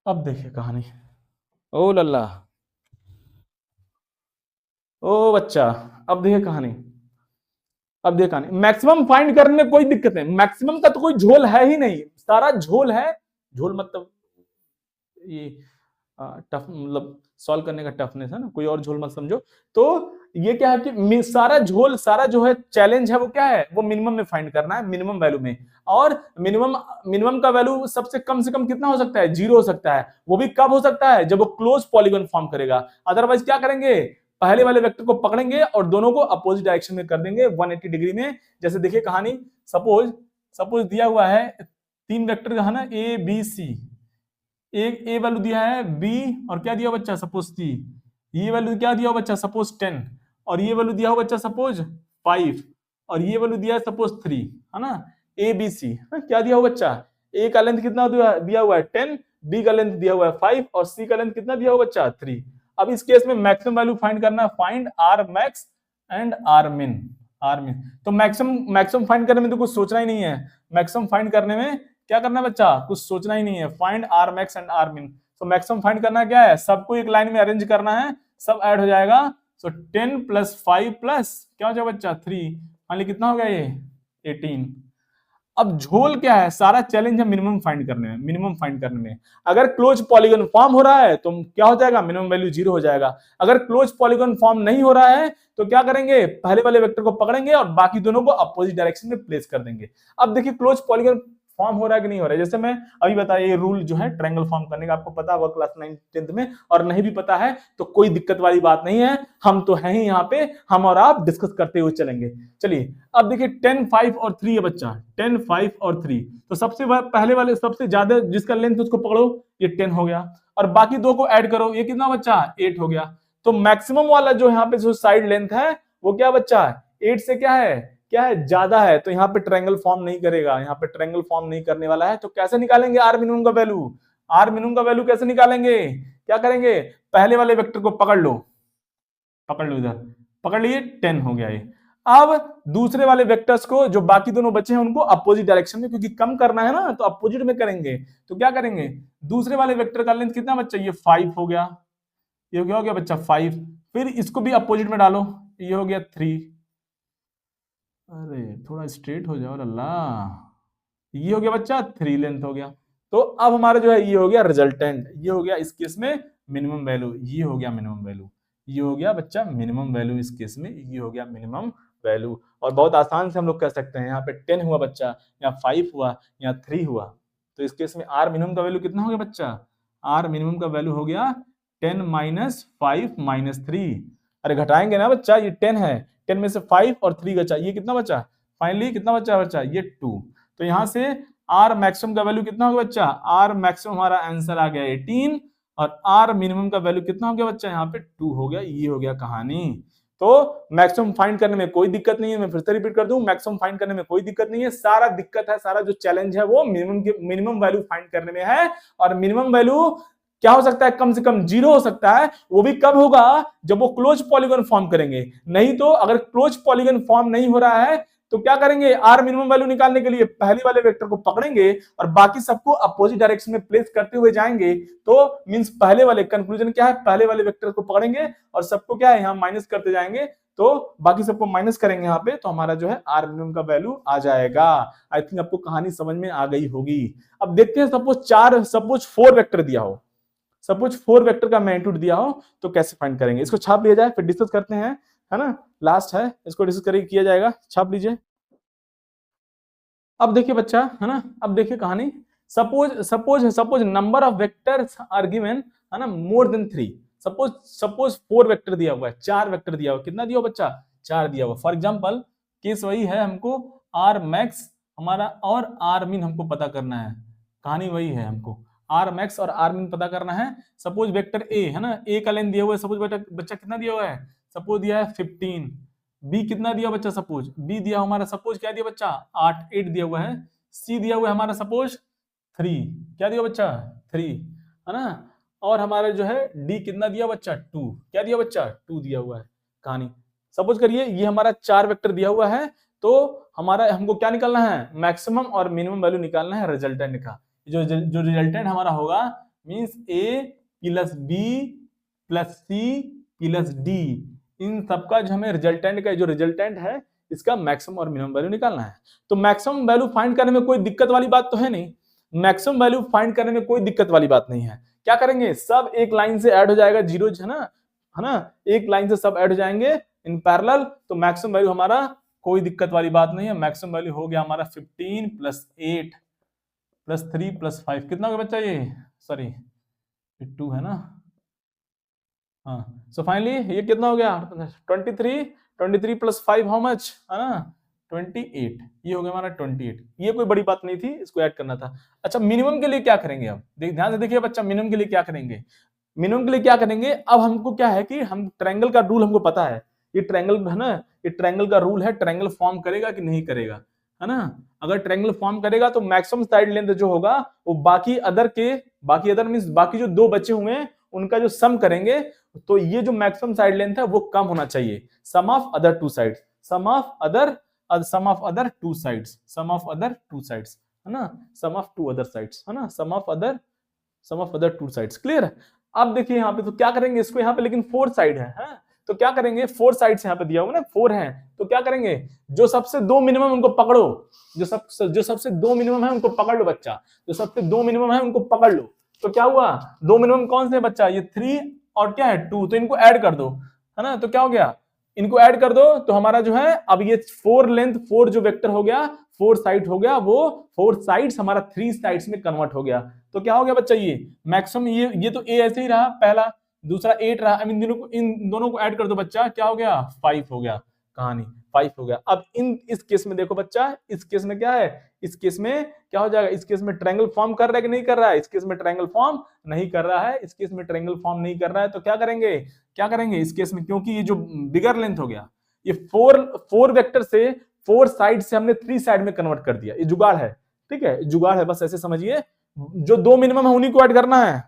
अब देखिए कहानी, ओ लल्ला, ओ बच्चा, अब देखिए कहानी, अब देखा नहीं, मैक्सिमम फाइंड करने में कोई दिक्कत नहीं, मैक्सिमम का तो कोई झोल है ही नहीं, सारा झोल है, झोल मतलब ये टफ, मतलब सॉल्व करने का टफनेस है ना, कोई और झोल मत समझो। तो ये क्या है कि सारा झोल, सारा जो है चैलेंज है वो क्या है, वो मिनिमम में फाइंड करना है, मिनिमम वैल्यू में। और मिनिमम का वैल्यू सबसे कम से कम कितना हो सकता है 0 हो सकता है, वो भी कब हो सकता है जब वो क्लोज पॉलीगन फॉर्म करेगा। अदरवाइज क्या करेंगे, पहले वाले वेक्टर को पकड़ेंगे और दोनों को अपोजिट डायरेक्शन में कर देंगे 180 डिग्री में। जैसे देखिए कहानी, सपोज सपोज दिया हुआ है 3 वेक्टर का है ना, ए बी सी, एक ए वैल्यू दिया है, बी और क्या दिया बच्चा सपोज सी, ये वैल्यू क्या दिया हो बच्चा सपोज 10, और ये वैल्यू दिया हो बच्चा सपोज 5, और ये वैल्यू दिया है सपोज 3, है ना, ए बी सी। क्या दिया हो बच्चा, ए का लेंथ कितना दिया हुआ है 10, बी का लेंथ दिया हुआ है 5 और सी का लेंथ कितना दिया हो बच्चा 3। अब इस केस में मैक्सिमम वैल्यू फाइंड करना है, find R max and R min. R min तो मैक्सिमम फाइंड करने में तो कुछ सोचना ही नहीं है, मैक्सिमम फाइंड करने में क्या करना है बच्चा, कुछ सोचना ही नहीं है, find R max and R min. तो मैक्सिमम फाइंड करना क्या है, सबको एक लाइन में अरेंज करना है, सब ऐड हो जाएगा। सो 10 प्लस 5 प्लस क्या हो जाएगा बच्चा 3, मान ली कितना हो गया ये 18। अब झोल क्या है, सारा चैलेंज है मिनिमम फाइंड करने में, मिनिमम फाइंड करने में। अगर क्लोज पॉलीगन फॉर्म हो रहा है तो क्या हो जाएगा, मिनिमम वैल्यू 0 हो जाएगा। अगर क्लोज पॉलीगन फॉर्म नहीं हो रहा है तो क्या करेंगे, पहले वाले वेक्टर को पकड़ेंगे और बाकी दोनों को अपोजिट डायरेक्शन में प्लेस कर देंगे। अब देखिए क्लोज पॉलीगन फॉर्म हो रहा है कि नहीं हो रहा है, जैसे मैं अभी बताया ये रूल जो है ट्रायंगल फॉर्म करने का आपको पता होगा क्लास 9th 10th में, और नहीं भी पता है तो कोई दिक्कत वाली बात नहीं है, हम तो हैं ही यहाँ पे, हम और आप डिस्कस करते हुए चलेंगे। चलिए अब देखिए 10 5 और 3 है बच्चा, 10 5 और 3, तो सबसे पहले वाले सबसे ज्यादा जिसका लेंथ उसको पकड़ो, ये 10 हो गया, और बाकी दो को ऐड करो, ये कितना बच्चा 8 हो गया। तो मैक्सिमम वाला जो यहाँ पे जो साइड लेंथ है वो क्या बच्चा 8 से क्या है ज्यादा है, तो यहाँ पे ट्रायंगल फॉर्म नहीं करेगा, यहाँ पे ट्रायंगल फॉर्म नहीं करने वाला है। तो कैसे निकालेंगे आर मिनिमम का वैल्यू, आर मिनिमम का वैल्यू कैसे निकालेंगे, क्या करेंगे, पहले वाले वेक्टर को पकड़ लो इधर पकड़ लिए, 10 हो गया ये। अब दूसरे वाले वेक्टर्स को जो बाकी दोनों बचे हैं उनको अपोजिट डायरेक्शन में, क्योंकि कम करना है ना तो अपोजिट में करेंगे। तो क्या करेंगे, दूसरे वाले वेक्टर का लेंथ कितना बच्चा, ये 5 हो गया, ये क्या हो गया बच्चा 5, फिर इसको भी अपोजिट में डालो, ये हो गया 3, अरे थोड़ा स्ट्रेट हो जाओ लल्ला, ये हो गया बच्चा 3 लेंथ हो गया। तो अब हमारा जो है ये हो गया रिजल्टेंट, ये हो गया इस केस में मिनिमम वैल्यू, ये हो गया मिनिमम वैल्यू, ये हो गया बच्चा मिनिमम वैल्यू, इस केस में ये हो गया मिनिमम वैल्यू। और बहुत आसान से हम लोग कह सकते हैं, यहाँ पे 10 हुआ बच्चा, यहाँ 5 हुआ, यहाँ 3 हुआ, तो इस केस में आर मिनिमम का वैल्यू कितना हो गया बच्चा, आर मिनिमम का वैल्यू हो गया 10 माइनस 5 माइनस 3। अरे घटाएंगे ना बच्चा, ये 10 है, 10 में से 5 और 3 बचा, ये कितना बचा, फाइनली कितना बचा बच्चा, ये 2। तो यहां से आर मैक्सिमम का वैल्यू कितना होगा बच्चा, आर मैक्सिमम हमारा आंसर आ गया 18, और आर मिनिमम का वैल्यू कितना हो गया बच्चा, यहाँ पे 2 हो गया। ये हो गया कहानी। तो मैक्सिमम फाइंड करने में कोई दिक्कत नहीं है, मैं फिर से रिपीट कर दूं, मैक्सिमम फाइंड करने में कोई दिक्कत नहीं है, सारा दिक्कत है, सारा जो चैलेंज है वो मिनिमम वैल्यू फाइंड करने में है। और मिनिमम वैल्यू क्या हो सकता है, कम से कम 0 हो सकता है, वो भी कब होगा, जब वो क्लोज पॉलीगन फॉर्म करेंगे। नहीं तो अगर क्लोज पॉलीगन फॉर्म नहीं हो रहा है तो क्या करेंगे, आर मिनिमम वैल्यू निकालने के लिए पहले वाले वेक्टर को पकड़ेंगे और बाकी सबको अपोजिट डायरेक्शन में प्लेस करते हुए जाएंगे। तो मींस पहले वाले कंक्लूजन क्या है, पहले वाले वेक्टर को पकड़ेंगे और सबको क्या है यहाँ माइनस करते जाएंगे, तो बाकी सबको माइनस करेंगे यहाँ पे, तो हमारा जो है आर मिनिमम का वैल्यू आ जाएगा। आई थिंक आपको कहानी समझ में आ गई होगी। अब देखते हैं सपोज 4 वेक्टर दिया हो, सपोज 4 वेक्टर का मैग्नीट्यूड दिया हो तो कैसे फाइंड करेंगे, इसको छाप लिया जाए फिर डिस्कस करते हैं, है ना, लास्ट है, इसको डिस्कस करके किया जाएगा, छाप लीजिए। अब देखिए बच्चा, है ना, अब देखिए कहानी, suppose number of vectors are given, है ना, मोर देन 3। सपोज 4 वेक्टर दिया हुआ है, 4 वेक्टर दिया हुआ, कितना दिया हुआ बच्चा, 4 दिया हुआ। फॉर एग्जांपल केस वही है, हमको आर मैक्स हमारा और आर मिन हमको पता करना है, कहानी वही है, हमको आर मैक्स और आर मिन पता करना है। सपोज वेक्टर ए है ना, ए का लेंथ दिया हुआ है, सपोज बच्चा कितना दिया हुआ है, सपोज दिया है 15। बी कितना दिया बच्चा, सपोज बी दिया हमारा, सपोज क्या दिया बच्चा 8 दिया हुआ है। सी दिया हुआ है हमारा सपोज 3, क्या दिया बच्चा 3, है ना। और हमारा जो है डी कितना दिया बच्चा 2, क्या दिया बच्चा 2 दिया हुआ है। कहानी सपोज करिए ये हमारा 4 वेक्टर दिया हुआ है, तो हमारा हमको क्या निकालना है, मैक्सिमम और मिनिमम वैल्यू निकालना है रिजल्टेंट का। जो रिजल्टेंट हमारा होगा means A plus B plus C plus D, इन सबका जो हमें रिजल्टेंट का जो रिजल्टेंट है इसका मैक्सिमम और मिनिमम वैल्यू निकालना है। तो मैक्सिमम वैल्यू फाइंड करने में कोई दिक्कत वाली बात तो है नहीं, मैक्सिमम वैल्यू फाइंड करने में कोई दिक्कत वाली बात नहीं है। क्या करेंगे, सब एक लाइन से ऐड हो जाएगा, जीरो है ना, एक लाइन से सब ऐड हो जाएंगे इन पैरेलल। तो मैक्सिमम वैल्यू हमारा कोई दिक्कत वाली बात नहीं है, मैक्सिमम वैल्यू हो गया हमारा 15 प्लस 8 प्लस 3 प्लस 5, कितना हो गया बच्चा, ये सॉरी 2 है ना, हाँ। सो फाइनली ये कितना हो गया 23 प्लस 5 हाउ मच, है ना 28, ये हो गया हमारा 28। ये कोई बड़ी बात नहीं थी, इसको ऐड करना था। अच्छा मिनिमम के लिए क्या करेंगे अब, ध्यान से देखिए बच्चा, मिनिमम के लिए क्या करेंगे, मिनिमम के लिए क्या करेंगे, अब हमको क्या है कि हम ट्रायंगल का रूल हमको पता है, ये ट्रायंगल है ना, ये ट्रायंगल का रूल है, ट्रायंगल फॉर्म करेगा कि नहीं करेगा, है ना। अगर ट्रायंगल फॉर्म करेगा तो मैक्सिमम साइड लेंथ जो होगा वो बाकी अदर मींस बाकी जो दो बचे हुए हैं उनका जो सम करेंगे, तो ये जो मैक्सिमम साइड लेंथ है वो कम होना चाहिए, sum of other two sides, sum of other two sides, sum of other two sides, है ना, sum of two other sides, है ना, sum of other two sides. Clear. अब देखिए यहाँ पे तो क्या करेंगे इसको, यहाँ पे लेकिन 4 साइड है, तो क्या करेंगे, 4 साइड्स यहाँ पे दिया हुआ ना, 4 है, तो क्या करेंगे, जो सबसे दो मिनिमम उनको पकड़ो, जो सबसे दो मिनिमम है उनको पकड़ लो बच्चा, जो सबसे दो मिनिमम है उनको पकड़ लो। तो क्या हुआ, दो मिनिमम कौन से बच्चा, ये 3 और क्या है 2, तो इनको ऐड कर दो, है ना, तो क्या हो गया, इनको ऐड कर दो, तो हमारा जो है अब ये 4 लेंथ 4 जो वेक्टर हो गया, 4 साइड हो गया, वो 4 साइड्स हमारा 3 साइड्स में कन्वर्ट हो गया। तो क्या हो गया बच्चा, ये मैक्सिमम, ये तो ए ऐसे ही रहा पहला, दूसरा 8 रहा, अब इन दोनों को ऐड कर दो बच्चा, क्या हो गया 5 हो गया, कहानी 5 हो गया। अब इस केस में देखो बच्चा, इस केस में क्या है, इस केस में क्या हो जाएगा, इस केस में ट्रायंगल फॉर्म कर रहा है कि नहीं कर रहा है, इस केस में ट्रायंगल फॉर्म नहीं कर रहा है, इस केस में ट्रायंगल फॉर्म नहीं कर रहा है, तो क्या करेंगे इस केस में, क्योंकि ये जो बिगर लेंथ हो गया, ये 4 वेक्टर से 4 साइड से हमने 3 साइड में कन्वर्ट कर दिया, ये जुगाड़ है, ठीक है, जुगाड़ है, बस ऐसे समझिए, जो दो मिनिमम है उन्हीं को ऐड करना है,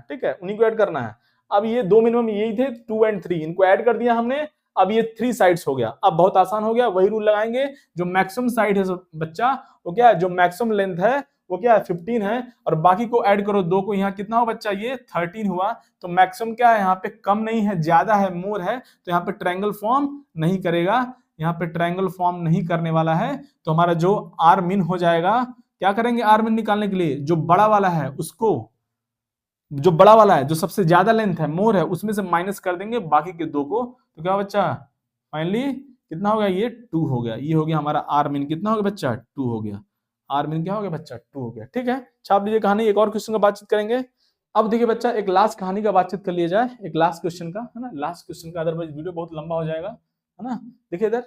ठीक है, उन्हीं को ऐड करना है। अब ये दो मिनिमम यही थे 2 और 3, इनको ऐड कर दिया हमने, अब ये 3 साइड्स हो गया, अब बहुत आसान हो गया, वही रूल लगाएंगे, जो मैक्सिमम साइड है बच्चा वो क्या है, जो मैक्सिमम लेंथ है वो क्या है 15 है, और बाकी को ऐड करो, दो को, यहाँ कितना हो बच्चा, ये 13 हुआ, तो मैक्सिमम क्या है, यहाँ पे कम नहीं है, ज्यादा है, मोर है, तो यहाँ पे ट्रायंगल फॉर्म नहीं करेगा, यहाँ पे ट्रायंगल फॉर्म नहीं करने वाला है, तो हमारा जो आर मिन हो जाएगा, क्या करेंगे आर मिन निकालने के लिए, जो बड़ा वाला है उसको, जो बड़ा वाला है जो सबसे ज्यादा लेंथ है मोर है, उसमें से माइनस कर देंगे बाकी के दो को, तो क्या बच्चा फाइनली कितना हो गया, ये 2 हो गया, ये हो गया हमारा आर मिन, कितना हो गया बच्चा 2 हो गया, आर मिन क्या हो गया बच्चा 2 हो गया, ठीक है, छाप लीजिए कहानी, एक और क्वेश्चन का बातचीत करेंगे। अब देखिए बच्चा, एक लास्ट कहानी का बातचीत कर लिया जाए, एक लास्ट क्वेश्चन का, है ना, लास्ट क्वेश्चन का, अदरवाइज वीडियो बहुत लंबा हो जाएगा, है ना। देखिए इधर,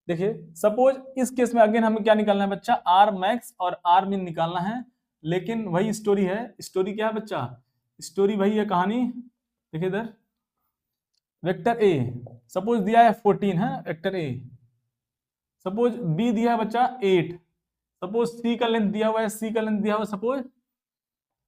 देखिए सपोज इस केस में अगेन हमें क्या निकालना है बच्चा, आर मैक्स और आर मिन निकालना है, लेकिन वही स्टोरी है, स्टोरी क्या है बच्चा, स्टोरी वही है कहानी। देखिए इधर वेक्टर ए सपोज दिया है 14 है वेक्टर ए, सपोज बी दिया है बच्चा 8, सपोज सी का लेंथ दिया हुआ है, सी का लेंथ दिया हुआ सपोज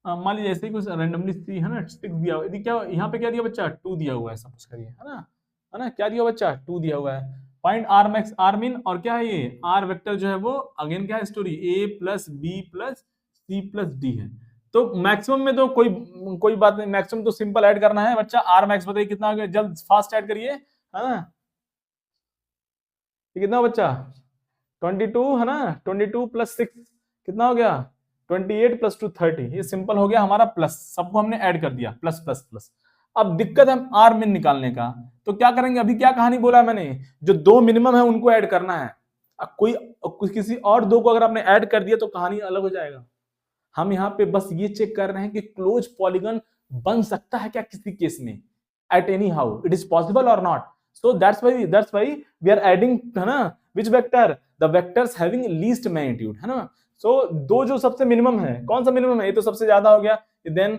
मान लीजिए ऐसे ही कुछ रैंडमली सी है ना 6 दिया हुआ है, क्या यहाँ पे क्या दिया बच्चा 2 दिया हुआ है, सपोज करिए, है ना, क्या दिया बच्चा 2 दिया हुआ है, फाइंड आर मैक्स आर मिन, और क्या है ये आर वेक्टर जो है वो अगेन क्या है story, A plus B plus C plus D है, तो मैक्सिमम में तो कोई बात नहीं, मैक्सिमम तो सिंपल ऐड करना है बच्चा, आर मैक्स बताइए कितना हो गया, जल्द फास्ट ऐड करिए, है ना, ये कितना बच्चा 22 है ना, 22 प्लस 6 कितना हो गया 28 प्लस 2 30, ये सिंपल हो गया हमारा प्लस, सबको हमने ऐड कर दिया प्लस प्लस प्लस। अब दिक्कत है आर मिन निकालने का, तो क्या करेंगे, अभी क्या कहानी बोला मैंने, जो दो मिनिमम है उनको ऐड करना है, अब किसी और दो को अगर आपने ऐड कर दिया तो कहानी अलग हो जाएगा। हम यहाँ पे बस ये चेक कर रहे हैं कि क्लोज पॉलीगन बन सकता है क्या किसी केस में, at any how it is possible और not, so that's why we are adding, है ना, which vector, the vectors having least magnitude, है ना, सो दो जो सबसे मिनिमम है, कौन सा मिनिमम है, ये तो सबसे ज्यादा हो गया, देन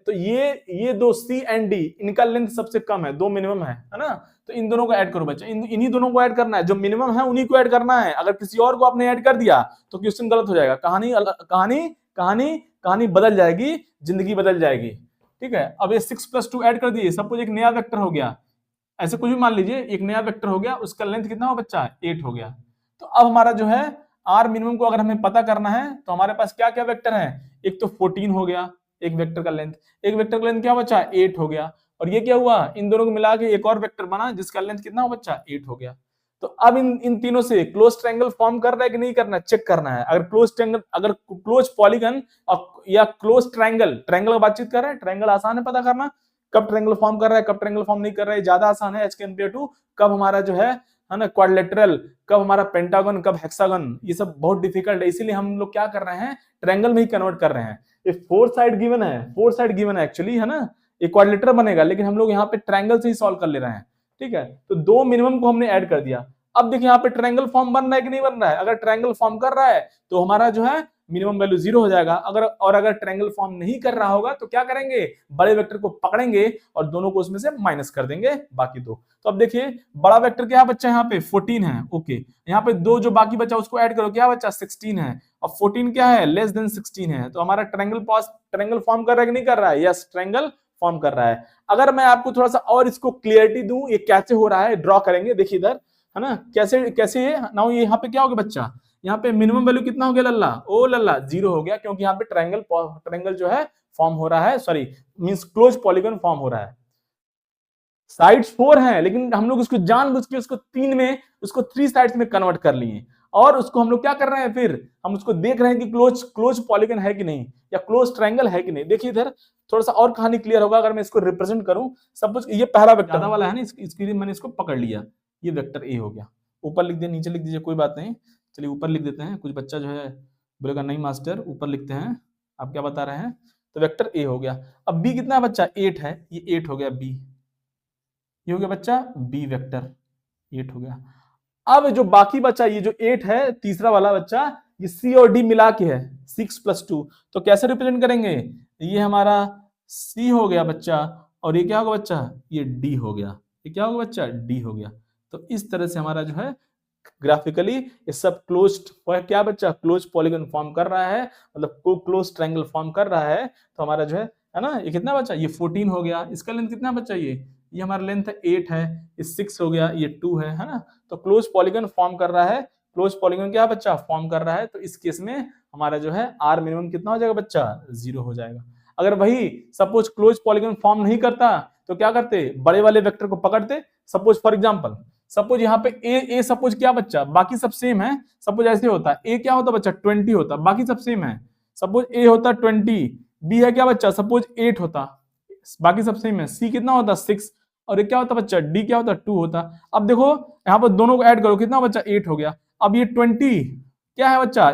तो ये दो सी एंड डी, इनका लेंथ सबसे कम है, दो मिनिमम है ना, तो इन दोनों को ऐड करो बच्चा, इन्हीं दोनों को ऐड करना है, जो मिनिमम है उन्हीं को ऐड करना है, अगर किसी और को आपने ऐड कर दिया तो क्वेश्चन गलत हो जाएगा, कहानी बदल जाएगी, जिंदगी बदल जाएगी, ठीक है। अब ये 6 प्लस 2 ऐड कर दिए, सपोज एक नया वेक्टर हो गया, ऐसे कुछ भी मान लीजिए, एक नया वेक्टर हो गया, उसका लेंथ कितना हो बच्चा 8 हो गया, तो अब हमारा जो है आर मिनिमम को अगर हमें पता करना है तो हमारे पास क्या क्या वेक्टर है, एक तो 14 हो गया, एक वेक्टर का लेंथ, एक वेक्टर का लेंथ क्या बच्चा 8 हो गया, और ये क्या हुआ, इन दोनों को मिला के एक और वेक्टर बना जिसका लेंथ कितना हो बच्चा 8 हो गया। तो अब इन तीनों से क्लोज ट्रायंगल फॉर्म कर रहा है कि नहीं करना, चेक करना है, अगर क्लोज पॉलीगन या क्लोज ट्रायंगल का बातचीत कर रहा है, ट्रायंगल आसान है पता करना, कब ट्रायंगल फॉर्म कर रहा है कब ट्रायंगल फॉर्म नहीं कर रहा है, ज्यादा आसान है एज कंपेयर टू कब हमारा जो है ना क्वाड्रिलेटरल, कब हमारा पेंटागन, कब हेक्सागन, ये सब बहुत डिफिकल्ट है, इसीलिए हम लोग क्या कर रहे हैं ट्रायंगल में ही कन्वर्ट कर रहे हैं। ये 4 साइड गिवन है एक्चुअली, है ना, एक क्वाड्रिलेटरल बनेगा, लेकिन हम लोग यहाँ पे ट्रायंगल से ही सॉल्व कर ले रहे हैं, ठीक है। तो दो मिनिमम को हमने ऐड कर दिया, अब देखिए यहाँ पे ट्रायंगल फॉर्म बन रहा है कि नहीं बन रहा है? अगर ट्रायंगल फॉर्म कर रहा है तो हमारा जो है मिनिमम वैल्यू 0 हो जाएगा। अगर ट्रायंगल फॉर्म नहीं कर रहा होगा तो क्या करेंगे, बड़े वेक्टर को पकड़ेंगे और दोनों को उसमें से माइनस कर देंगे बाकी दो। तो अब देखिए बड़ा वेक्टर क्या बच्चा यहाँ पे 14 है, ओके। यहाँ पे दो जो बाकी बचा उसको ऐड करो, क्या बच्चा 16 है, और 14 क्या है, लेस देन 16 है। तो हमारा ट्रायंगल फॉर्म कर रहा है कि नहीं कर रहा है? यस, ट्रायंगल फॉर्म कर रहा है। अगर मैं आपको थोड़ा सा और इसको क्लियरिटी दूं, ये कैसे हो रहा है ड्रॉ करेंगे, देखिए इधर है ना, कैसे कैसे नाउ ये यहाँ पे क्या हो गया बच्चा, यहाँ पे मिनिमम वैल्यू कितना हो गया लल्ला, ओ लल्ला 0 हो गया, क्योंकि यहाँ पे ट्रायंगल जो है फॉर्म हो रहा है, sorry means close polygon form हो रहा है। साइड्स 4 हैं, लेकिन हम लोग उसको जानबूझ के उसको 3 साइड्स में कन्वर्ट कर लिए, और उसको हम लोग क्या कर रहे हैं, फिर हम उसको देख रहे हैं कि क्लोज पॉलीगन है कि नहीं, या क्लोज ट्रायंगल है कि नहीं। देखिए इधर थोड़ा सा और कहानी क्लियर होगा अगर मैं इसको रिप्रेजेंट करूं। सपोज ये पहला वेक्टर वाला है ना, इसके लिए मैंने इसको पकड़ लिया, ये वेक्टर ए हो गया। ऊपर लिख दिया, नीचे लिख दीजिए, कोई बात नहीं, चलिए ऊपर लिख देते हैं। कुछ बच्चा जो है बोलेगा नहीं मास्टर ऊपर लिखते हैं, आप क्या बता रहे हैं। तो वेक्टर ए हो गया। अब बी कितना है बच्चा, 8 है, ये 8 हो गया बी, ये हो गया बच्चा बी वेक्टर, 8 हो गया। अब जो बाकी बच्चा ये जो 8 है, तीसरा वाला बच्चा, ये सी और डी मिला के है 6 + 2, तो कैसे रिप्रेजेंट करेंगे, ये हमारा सी हो गया बच्चा, और ये क्या होगा बच्चा, ये डी हो गया, ये क्या होगा बच्चा, डी हो गया। तो इस तरह से हमारा जो है ग्राफिकली ये सब क्लोज्ड क्या बच्चा, क्लोज पॉलीगन फॉर्म कर रहा है, मतलब को क्लोज ट्रायंगल फॉर्म कर रहा है। तो हमारा जो है ना, ये कितना बच्चा, ये 14 हो गया, इसका लेंथ कितना बच्चा, ये हमारा लेंथ 8 है, ये 6 हो गया, ये 2 है ना। तो क्लोज पॉलीगन फॉर्म कर रहा है, क्लोज पॉलीगन क्या बच्चा फॉर्म कर रहा है। तो इस केस में हमारा जो है आर मिनिमम कितना हो जाएगा बच्चा, 0 हो जाएगा। अगर वही सपोज क्लोज पॉलीगन फॉर्म नहीं करता तो क्या करते, बड़े वाले वेक्टर को पकड़ते। सपोज फॉर एग्जांपल, सपोज यहाँ पे ए सपोज क्या बच्चा, बाकी सब सेम है। सपोज ऐसे होता है, ए क्या होता बच्चा 20 होता, बाकी सब सेम है। सपोज ए होता 20, बी है क्या बच्चा, सपोज 8 होता, बाकी सब सेम है। सी कितना होता 6, और ये क्या होता बच्चा, डी क्या होता 2 होता। अब देखो यहाँ पर दोनों को ऐड करो, कितना बच्चा 8 हो गया। अब ये 20 क्या है बच्चा,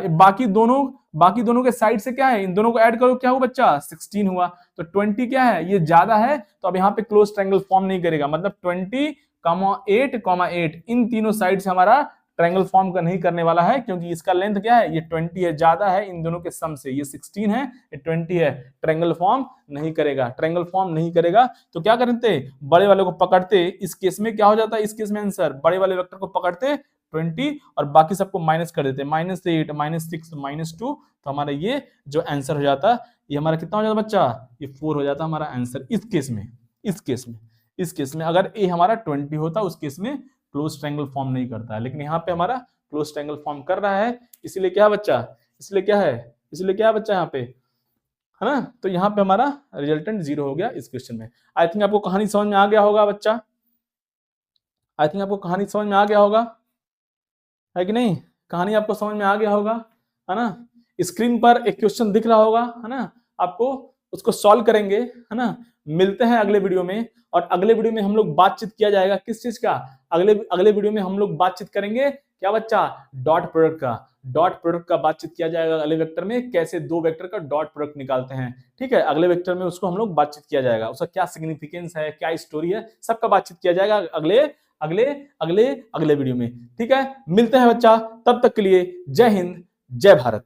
बाकी दोनों के साइड से क्या है, इन दोनों को ऐड करो, क्या हुआ बच्चा 16 हुआ। तो 20 क्या है, ये ज्यादा है, तो अब यहाँ पे क्लोज ट्रायंगल फॉर्म नहीं करेगा, मतलब 20, 8, इन तीनों साइड से हमारा ट्रायंगल फॉर्म का नहीं करने वाला है, क्योंकि इसका लेंथ क्या है, ये 20 है, ज्यादा है इन दोनों के सम से, ये 16 है, ये 20 है, ट्रायंगल फॉर्म नहीं करेगा, ट्रायंगल फॉर्म नहीं करेगा। तो क्या करते, बड़े वाले को पकड़ते। इस केस में क्या हो जाता है, इस केस में आंसर बड़े वाले वेक्टर को पकड़ते 20 और बाकी सबको माइनस कर देते, -8, -6, -2। तो हमारा ये जो आंसर हो जाता, ये हमारा कितना हो जाता बच्चा, ये 4 हो जाता हमारा आंसर इस केस में। इस केस में अगर ए हमारा 20 होता, उस केस में क्लोज ट्रायंगल फॉर्म नहीं करता है, लेकिन यहाँ पे हमारा क्लोज ट्रायंगल फॉर्म कर रहा है। इसलिए क्या बच्चा, इसलिए क्या है बच्चा यहाँ पे, है ना। तो यहाँ पे हमारा रिजल्टेंट 0 हो गया इस क्वेश्चन में। आई थिंक आपको कहानी समझ में आ गया होगा बच्चा, आई थिंक आपको कहानी समझ में आ गया होगा, है कि नहीं, कहानी आपको समझ में आ गया होगा, है ना। स्क्रीन पर एक क्वेश्चन दिख रहा होगा, है ना, आपको उसको सॉल्व करेंगे, है ना। मिलते हैं अगले वीडियो में, और अगले वीडियो में हम लोग बातचीत किया जाएगा किस चीज का, अगले वीडियो में हम लोग बातचीत करेंगे क्या बच्चा, डॉट प्रोडक्ट का बातचीत किया जाएगा अगले वेक्टर में, कैसे दो वेक्टर का डॉट प्रोडक्ट निकालते हैं। ठीक है, अगले वेक्टर में उसको हम लोग बातचीत किया जाएगा, उसका क्या सिग्निफिकेंस है, क्या स्टोरी है, सबका बातचीत किया जाएगा अगले वीडियो में। ठीक है, मिलते हैं बच्चा, तब तक के लिए जय हिंद जय भारत।